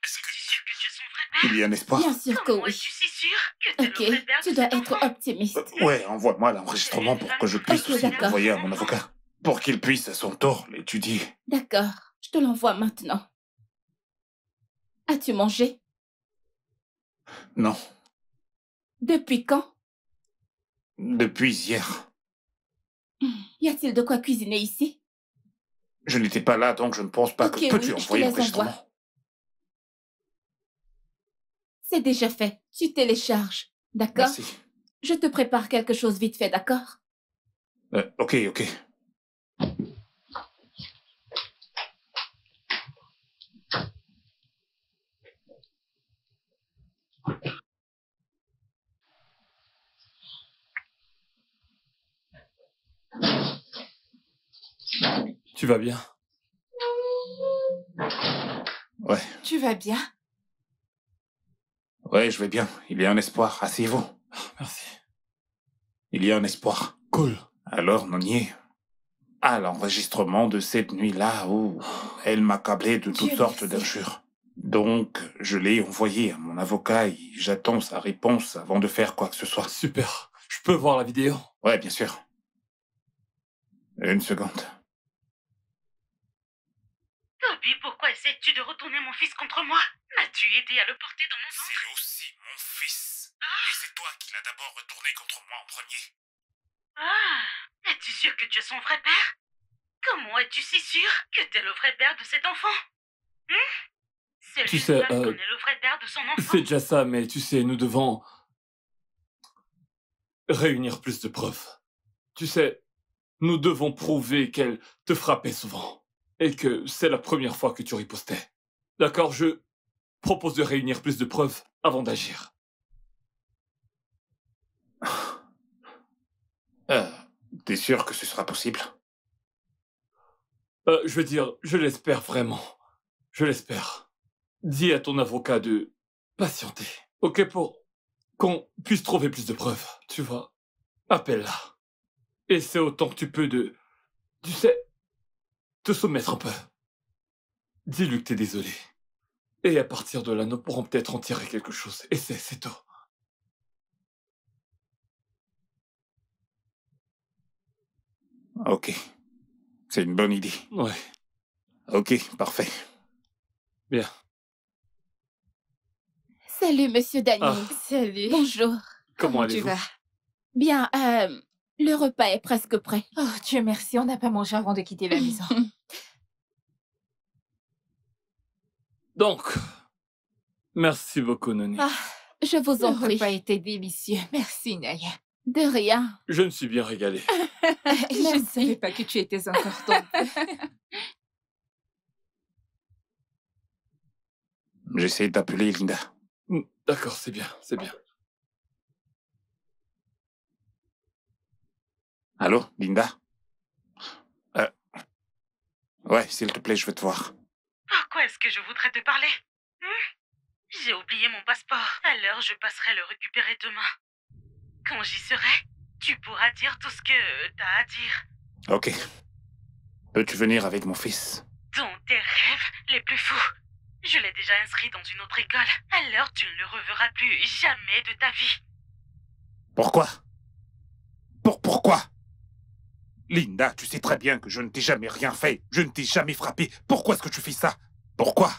Est-ce que Tu es sûr que tu es son vrai père? il y a un espoir? Bien sûr que Comment oui. es-tu si sûr que t'es Ok, le vrai père de tu dois cet être enfant? optimiste. Ouais, envoie-moi l'enregistrement pour que je puisse Ok, aussi d'accord. l'envoyer à mon avocat. Pour qu'il puisse à son tour l'étudier. D'accord, je te l'envoie maintenant. As-tu mangé? Non, Depuis quand? depuis hier. Y a-t-il de quoi cuisiner ici? Je n'étais pas là, donc je ne pense pas Ok, que... Peux-tu oui, je te envoyer les l'enregistrement? envoie. C'est déjà fait. Tu télécharges. D'accord? Merci. Je te prépare quelque chose vite fait, d'accord? Ok. Tu vas bien? Ouais, Tu vas bien? je vais bien. Il y a un espoir. Asseyez-vous. Merci. Il y a un espoir. Cool. Alors, Nonier, à l'enregistrement de cette nuit-là où elle m'accablait de toutes Dieu sortes merci. d'injures. Donc, je l'ai envoyé à mon avocat et j'attends sa réponse avant de faire quoi que ce soit. Super. Je peux voir la vidéo? Ouais, bien sûr. Une seconde. Toby, pourquoi essaies-tu de retourner mon fils contre moi? M'as-tu aidé à le porter dans mon ventre? C'est aussi mon fils. Et c'est toi qui l'as d'abord retourné contre moi en premier. Ah, es-tu sûr que tu es son vrai père? Comment es-tu si sûr que tu es le vrai père de cet enfant? C'est Tu lui sais, seul connaît le vrai père de son enfant. C'est déjà ça, mais tu sais, nous devons réunir plus de preuves. Tu sais, nous devons prouver qu'elle te frappait souvent et que c'est la première fois que tu ripostais. D'accord, je propose de réunir plus de preuves avant d'agir. T'es sûr que ce sera possible? Je veux dire, je l'espère vraiment. Je l'espère. Dis à ton avocat de patienter. Ok, pour qu'on puisse trouver plus de preuves. Tu vois, appelle-la. Essaie autant que tu peux de... Tu sais, te soumettre un peu. Dis-lui que t'es désolé. Et à partir de là, nous pourrons peut-être en tirer quelque chose. Essaie, c'est tout. Ok. C'est une bonne idée. Ouais, Ok, parfait. bien. Salut, monsieur Daniel. Ah. Salut. Bonjour. Comment tu allez-vous? vas? Bien, le repas est presque prêt. Oh, Dieu merci, on n'a pas mangé avant de quitter la maison. Donc, Merci beaucoup, Noni. Ah, je vous en Le prie. repas était délicieux. Merci, Naya. De rien. Je me suis bien régalé. Je ne savais pas que tu étais encore tombée. J'essaie d'appeler Linda. D'accord, c'est bien, c'est bien. Allô, Linda? Ouais, s'il te plaît, je veux te voir. Pourquoi est-ce que je voudrais te parler? J'ai oublié mon passeport. Alors je passerai le récupérer demain. Quand j'y serai, tu pourras dire tout ce que t'as à dire. Ok. Peux-tu venir avec mon fils? Dans tes rêves les plus fous. Je l'ai déjà inscrit dans une autre école. Alors tu ne le reverras plus jamais de ta vie. Pourquoi? Pourquoi? Linda, tu sais très bien que je ne t'ai jamais rien fait. Je ne t'ai jamais frappé. Pourquoi est-ce que tu fais ça? Pourquoi?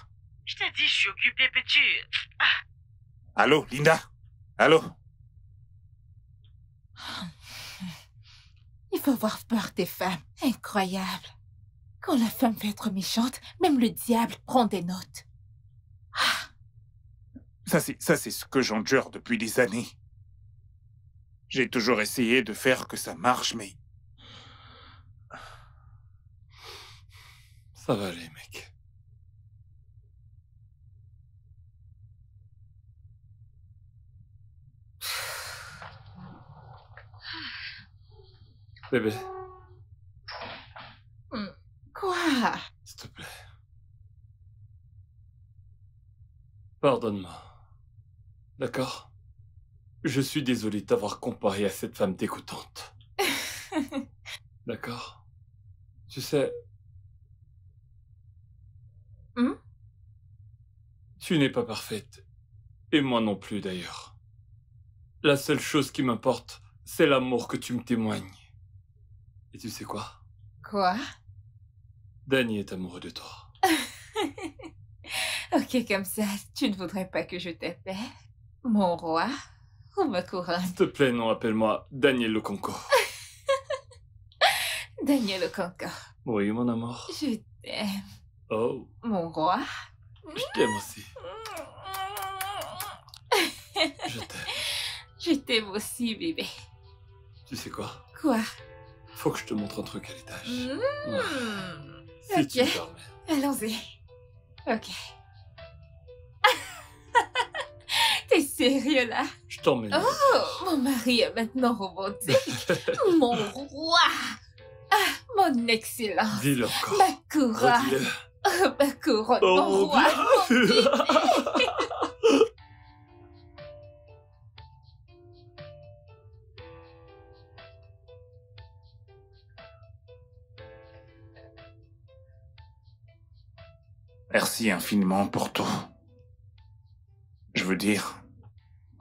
Je t'ai dit, je suis occupée, peux-tu... Allô, Linda? Allô? Il faut avoir peur des femmes. Incroyable. Quand la femme veut être méchante, même le diable prend des notes. Ça, c'est ce que j'endure depuis des années. J'ai toujours essayé de faire que ça marche, mais... Ça va aller, mec. Bébé, Quoi? s'il te plaît. Pardonne-moi. D'accord? Je suis désolé de t'avoir comparé à cette femme dégoûtante. D'accord? Tu sais... Tu n'es pas parfaite. Et moi non plus, d'ailleurs. La seule chose qui m'importe, c'est l'amour que tu me témoignes. Et tu sais quoi? Quoi? Danny est amoureux de toi. Ok, comme ça, tu ne voudrais pas que je t'appelle mon roi ou ma couronne? S'il te plaît, non, appelle-moi Daniel Loconco. Daniel Okonko, Oui, mon amour. je t'aime, Oh, mon roi. je t'aime aussi. Je t'aime. Je t'aime aussi, bébé. Tu sais quoi? Quoi? Faut que je te montre un truc à l'étage. Ok. Si tu me permets. Allons-y. Ok. T'es sérieux là? Je t'emmène. à Oh, mon mari est maintenant romantique. Mon roi. Ah, mon excellence. Dis-le encore. Ma couronne. Redis-le. Oh, ma couronne, Oh, mon roi. Mon bébé. Merci infiniment pour tout. Je veux dire,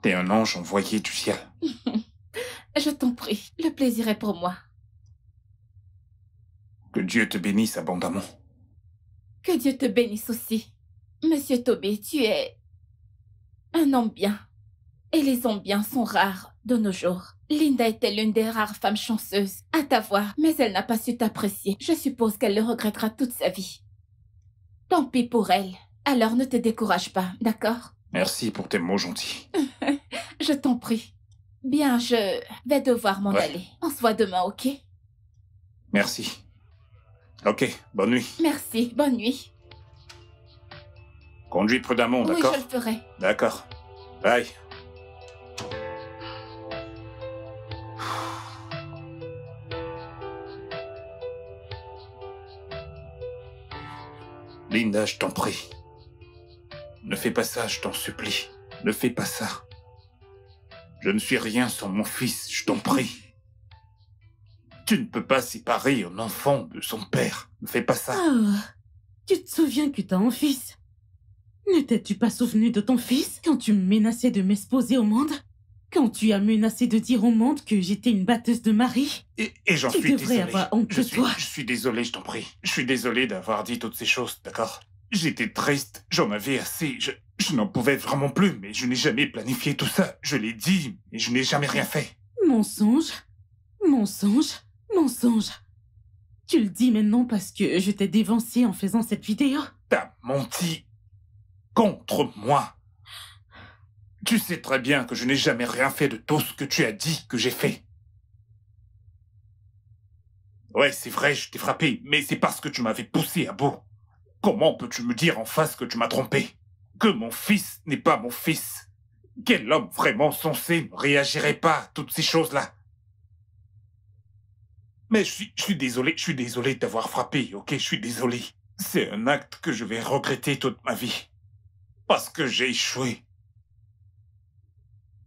t'es un ange envoyé du ciel. Je t'en prie, le plaisir est pour moi. Que Dieu te bénisse abondamment. Que Dieu te bénisse aussi. Monsieur Tobé, tu es un homme bien. Et les hommes bien sont rares de nos jours. Linda était l'une des rares femmes chanceuses à t'avoir, mais elle n'a pas su t'apprécier. Je suppose qu'elle le regrettera toute sa vie. Tant pis pour elle. Alors ne te décourage pas, d'accord? Merci pour tes mots gentils. Je t'en prie. Bien, je vais devoir m'en aller. On se voit demain, ok? Merci. Ok, bonne nuit. Merci, bonne nuit. Conduis prudemment, Oui, d'accord? je le ferai. D'accord. Bye. Linda, je t'en prie. Ne fais pas ça, je t'en supplie. Ne fais pas ça. Je ne suis rien sans mon fils, je t'en prie. Tu ne peux pas séparer un enfant de son père. Ne fais pas ça. Oh, tu te souviens que t'as un fils? Ne t'es-tu pas souvenu de ton fils quand tu menaçais de m'exposer au monde? Quand tu as menacé de dire au monde que j'étais une batteuse de mari? Et j'en Tu suis devrais désolé. avoir honte de toi. Je suis désolé, je t'en prie. Je suis désolé d'avoir dit toutes ces choses, d'accord? J'étais triste, j'en avais assez, je n'en pouvais vraiment plus, mais je n'ai jamais planifié tout ça. Je l'ai dit, mais je n'ai jamais rien fait. Mensonge, mensonge, mensonge. Tu le dis maintenant parce que je t'ai dévancé en faisant cette vidéo? T'as menti contre moi. Tu sais très bien que je n'ai jamais rien fait de tout ce que tu as dit que j'ai fait. Ouais, c'est vrai, je t'ai frappé, mais c'est parce que tu m'avais poussé à bout. Comment peux-tu me dire en face que tu m'as trompé? Que mon fils n'est pas mon fils? Quel homme vraiment sensé ne réagirait pas à toutes ces choses-là? Mais je suis désolé de t'avoir frappé, ok? Je suis désolé. C'est un acte que je vais regretter toute ma vie. Parce que j'ai échoué.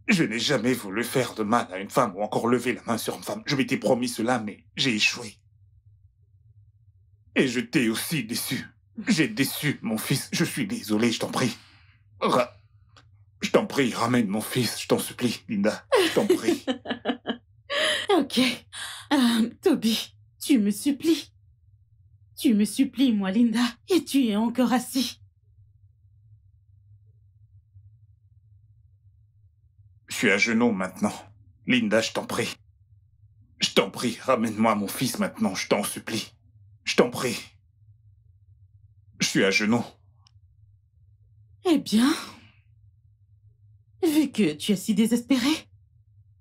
Je n'ai jamais voulu faire de mal à une femme ou encore lever la main sur une femme. Je m'étais promis cela, mais j'ai échoué. Et je t'ai aussi déçu. J'ai déçu mon fils. Je suis désolé, je t'en prie. Je t'en prie, ramène mon fils, je t'en supplie, Linda. Je t'en prie. Ok. Toby, tu me supplies. Tu me supplies, moi, Linda, et tu es encore assis. Je suis à genoux maintenant. Linda, je t'en prie. Je t'en prie, ramène-moi mon fils maintenant, je t'en supplie. Je t'en prie. Je suis à genoux. Eh bien, vu que tu es si désespéré,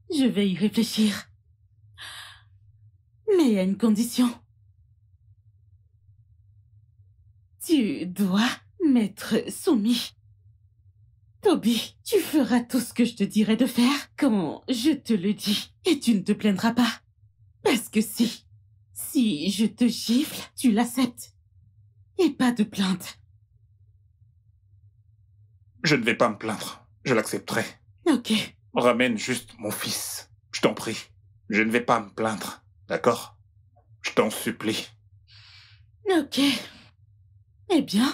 je vais y réfléchir. Mais à une condition. Tu dois m'être soumis. Toby, tu feras tout ce que je te dirai de faire quand je te le dis. Et tu ne te plaindras pas. Parce que si je te gifle, tu l'acceptes. Et pas de plainte. Je ne vais pas me plaindre. Je l'accepterai. Ok. Ramène juste mon fils. Je t'en prie. Je ne vais pas me plaindre. D'accord? Je t'en supplie. Ok. Eh bien,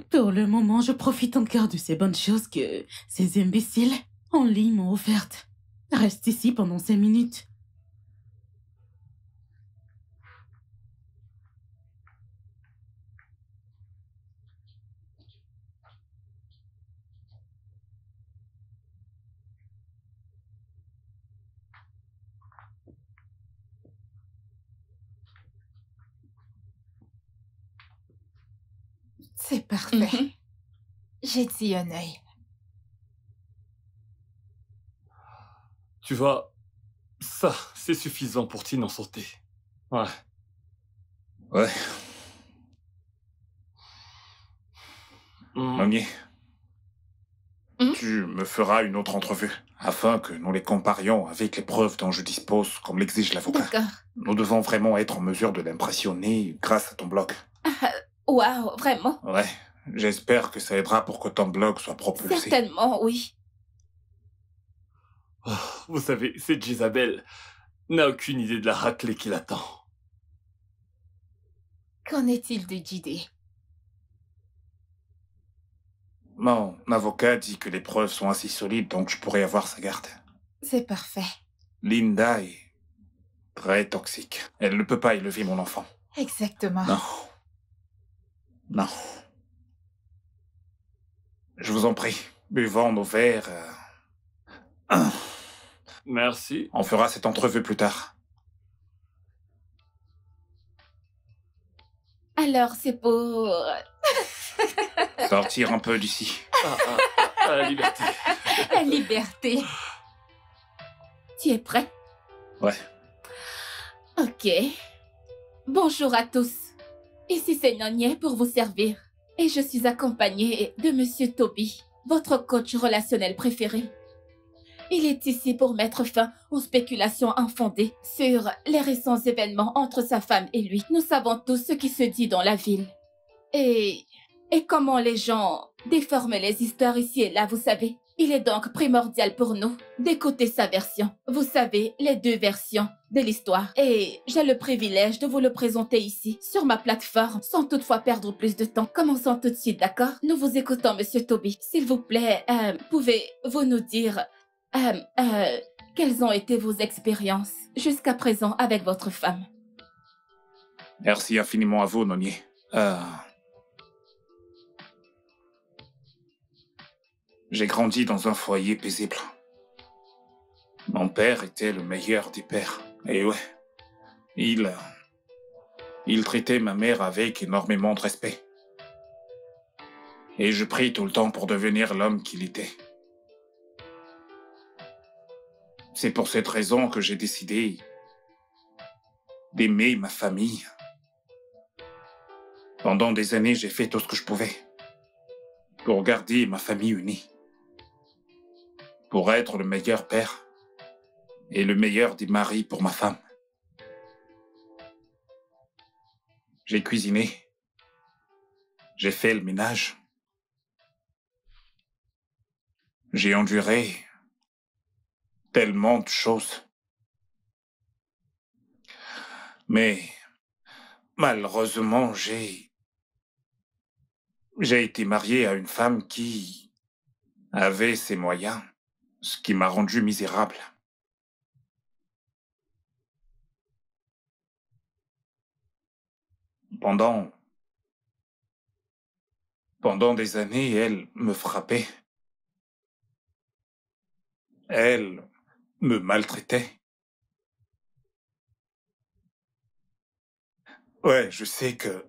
pour le moment, je profite encore de ces bonnes choses que ces imbéciles en ligne m'ont offertes. Reste ici pendant 5 minutes. C'est parfait. J'ai dit un œil. Tu vois, ça, c'est suffisant pour t'innocenter. Ouais. Ouais. Hmm. Mamie. Hmm? Tu me feras une autre entrevue, afin que nous les comparions avec les preuves dont je dispose, comme l'exige l'avocat. D'accord. Nous devons vraiment être en mesure de l'impressionner grâce à ton blog. Waouh, vraiment? Ouais, j'espère que ça aidera pour que ton blog soit propulsé. Certainement, oui. Oh, vous savez, cette Isabelle n'a aucune idée de la raclée qui l'attend. Qu'en est-il de JD? Mon avocat dit que les preuves sont assez solides, donc je pourrais avoir sa garde. C'est parfait. Linda est très toxique. Elle ne peut pas élever mon enfant. Exactement. Non. Non. Je vous en prie, buvons nos verres. Merci. On fera cette entrevue plus tard. Alors, c'est pour... Sortir un peu d'ici. La liberté. la liberté. Tu es prêt? Ouais. Ok. Bonjour à tous. Ici c'est Nonier pour vous servir. Et je suis accompagnée de Monsieur Toby, votre coach relationnel préféré. Il est ici pour mettre fin aux spéculations infondées sur les récents événements entre sa femme et lui. Nous savons tous ce qui se dit dans la ville. Et comment les gens déforment les histoires ici et là, vous savez. Il est donc primordial pour nous d'écouter sa version. Vous savez, les deux versions de l'histoire. Et j'ai le privilège de vous le présenter ici, sur ma plateforme, sans toutefois perdre plus de temps. Commençons tout de suite, d'accord? Nous vous écoutons, Monsieur Toby. S'il vous plaît, pouvez-vous nous dire quelles ont été vos expériences jusqu'à présent avec votre femme? Merci infiniment à vous, Nonier. J'ai grandi dans un foyer paisible. Mon père était le meilleur des pères. Et ouais, il traitait ma mère avec énormément de respect. Et je prie tout le temps pour devenir l'homme qu'il était. C'est pour cette raison que j'ai décidé d'aimer ma famille. Pendant des années, j'ai fait tout ce que je pouvais pour garder ma famille unie, pour être le meilleur père et le meilleur des maris pour ma femme. J'ai cuisiné, j'ai fait le ménage, j'ai enduré tellement de choses. Mais malheureusement, j'ai été marié à une femme qui avait ses moyens, ce qui m'a rendu misérable. Pendant des années, elle me frappait. Elle me maltraitait. Ouais, je sais que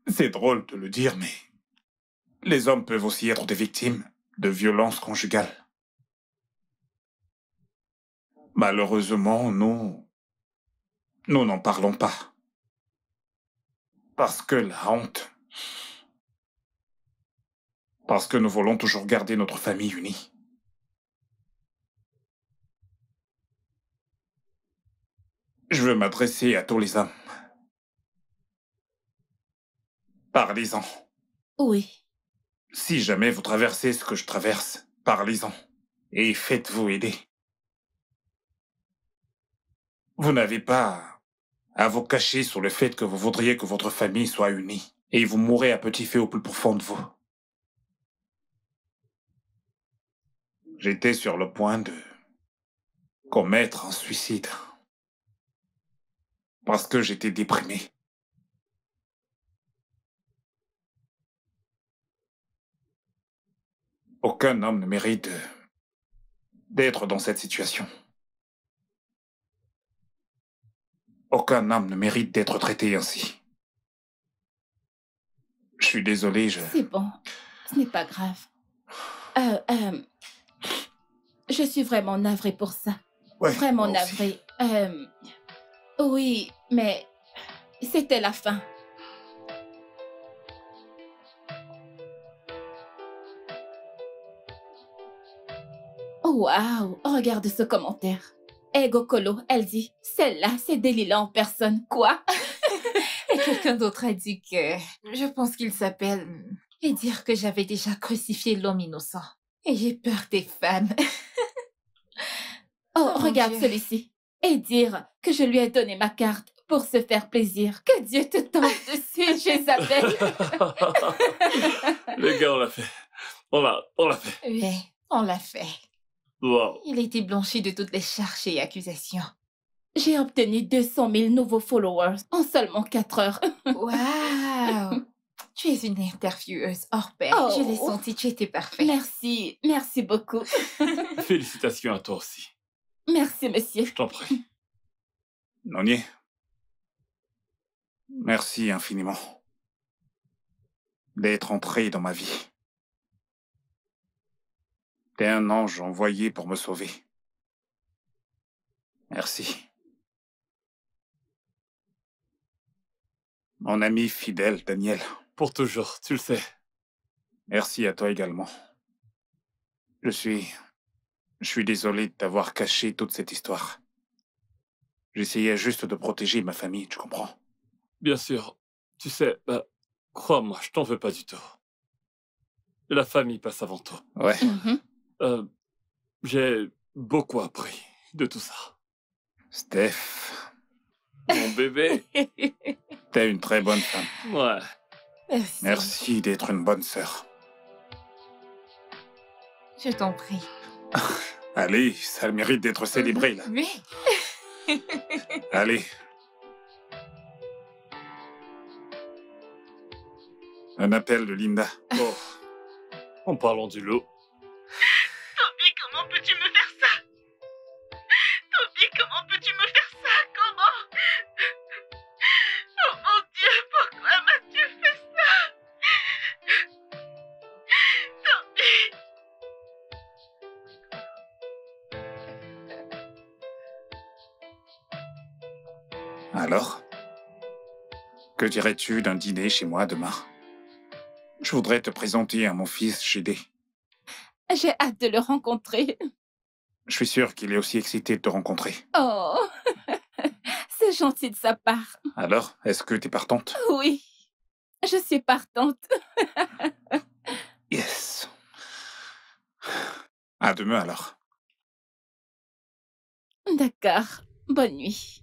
c'est drôle de le dire, mais les hommes peuvent aussi être des victimes de violences conjugales. Malheureusement, nous n'en parlons pas. Parce que la honte. Parce que nous voulons toujours garder notre famille unie. Je veux m'adresser à tous les hommes. Parlez-en. Oui. Si jamais vous traversez ce que je traverse, parlez-en. Et faites-vous aider. Vous n'avez pas à vous cacher sur le fait que vous voudriez que votre famille soit unie. Et vous mourrez à petit feu au plus profond de vous. J'étais sur le point de commettre un suicide. Parce que j'étais déprimé. Aucun homme ne mérite d'être dans cette situation. Aucun homme ne mérite d'être traité ainsi. Je suis désolé, C'est bon. Ce n'est pas grave. Je suis vraiment navrée pour ça. Ouais, Vraiment moi aussi. navrée. Oui, mais c'était la fin. Oh, waouh! Regarde ce commentaire. Ego Colo, elle dit, celle-là, c'est Delilah en personne. Quoi? Et quelqu'un d'autre a dit que... Je pense qu'il s'appelle... Et dire que j'avais déjà crucifié l'homme innocent. Et j'ai peur des femmes. Oh, Oh, mon regarde Dieu. celui-ci. Et dire que je lui ai donné ma carte pour se faire plaisir. Que Dieu te tombe dessus, Jézabel. Les gars, on l'a fait. On l'a fait. Oui, on l'a fait. Wow. Il a été blanchi de toutes les charges et accusations. J'ai obtenu 200 000 nouveaux followers en seulement 4 heures. Waouh! Tu es une intervieweuse hors pair. Oh. Je l'ai senti, tu étais parfait. Merci, merci beaucoup. Félicitations à toi aussi. Merci, monsieur. Je t'en prie. Nonier, merci infiniment d'être entré dans ma vie. T'es un ange envoyé pour me sauver. Merci. Mon ami fidèle, Daniel, Pour toujours, tu le sais. merci à toi également. Je suis désolé de t'avoir caché toute cette histoire. J'essayais juste de protéger ma famille, tu comprends? Bien sûr. Tu sais, crois-moi, je t'en veux pas du tout. La famille passe avant tout. Ouais. Mhm. J'ai beaucoup appris de tout ça. Steph, Mon bébé. t'es une très bonne femme. Ouais. Merci. Merci d'être une bonne sœur. Je t'en prie. Allez, ça a le mérite d'être célébré, là. Oui. Allez. Un appel de Linda. Oh. En parlant du lot. Toby, comment peux-tu me faire ça? Toby, comment peux-tu me faire ça? Comment? Oh mon Dieu, pourquoi Alors? Que dirais-tu d'un dîner chez moi demain? Je voudrais te présenter à mon fils Gédé. J'ai hâte de le rencontrer. Je suis sûr qu'il est aussi excité de te rencontrer. Oh, c'est gentil de sa part. Alors, est-ce que t'es partante? Oui, je suis partante. Yes. À demain alors. D'accord, bonne nuit.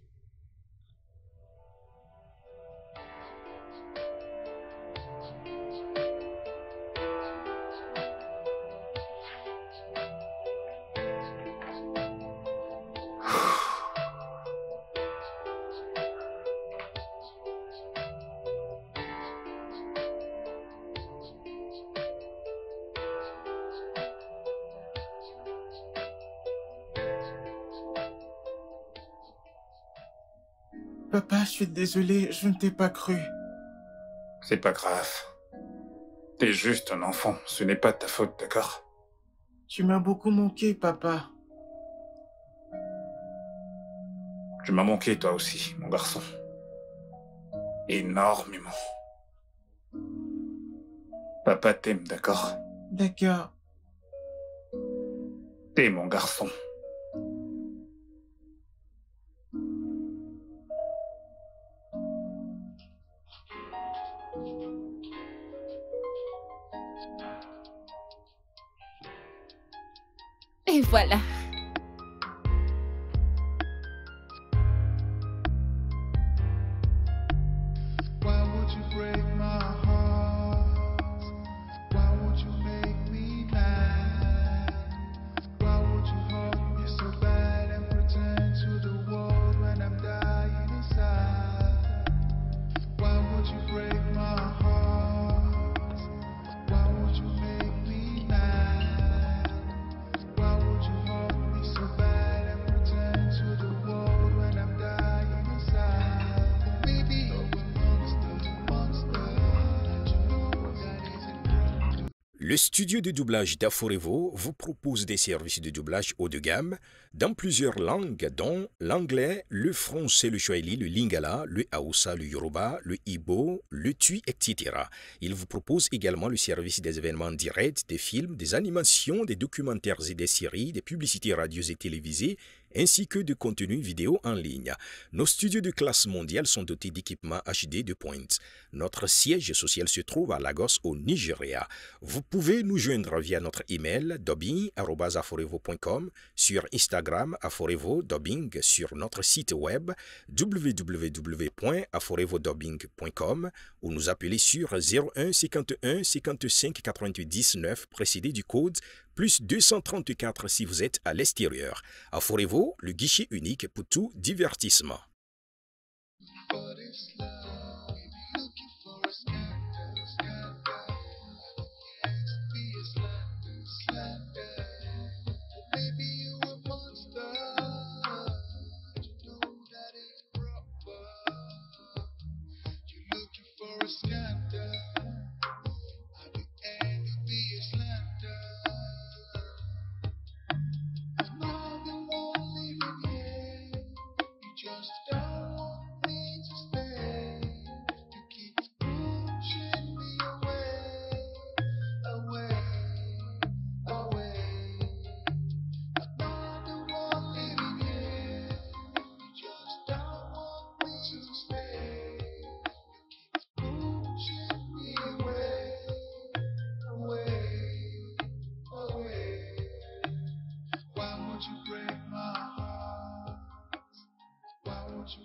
Papa, je suis désolé, je ne t'ai pas cru. C'est pas grave. T'es juste un enfant, ce n'est pas de ta faute, d'accord? Tu m'as beaucoup manqué, papa. Tu m'as manqué toi aussi, mon garçon. Énormément. Papa t'aime, d'accord? D'accord. T'es mon garçon. Et voilà. Why would you break my heart? Why would you make me mad? Why would you hurt me so bad and pretend to the world when I'm dying inside? Why would you break my heart? Why would you make me mad? Why would you hurt me so bad and pretend to the world when I'm dying inside? Maybe you're a monster that you know that isn't wrong. Le studio de doublage d'Aforevo vous propose des services de doublage haut de gamme dans plusieurs langues, dont l'anglais, le français, le swahili, le lingala, le hausa, le yoruba, le igbo, le tui, etc. Il vous propose également le service des événements directs, des films, des animations, des documentaires et des séries, des publicités radio et télévisées, ainsi que de contenus vidéo en ligne. Nos studios de classe mondiale sont dotés d'équipements HD de pointe. Notre siège social se trouve à Lagos, au Nigeria. Vous pouvez nous joindre via notre email dubbing@aforevo.com, sur Instagram Aforevo Dubbing, sur notre site web www.aforevodubbing.com ou nous appeler sur 01 51 55 88 19 précédé du code plus 234 si vous êtes à l'extérieur. Aforevo, le guichet unique pour tout divertissement. But it's love, looking for a scandal, scandal. Be a slander, slander. Maybe you a monster. You know that ain't proper. You're looking for a scandal. At the end, you'll be a slander. I'm not the one living here. You just don't want me to stay. You keep pushing me away, away, away. I'm not the one living here. You just don't want me to stay. You keep pushing me away, away, away. Why would you break my heart? Why would you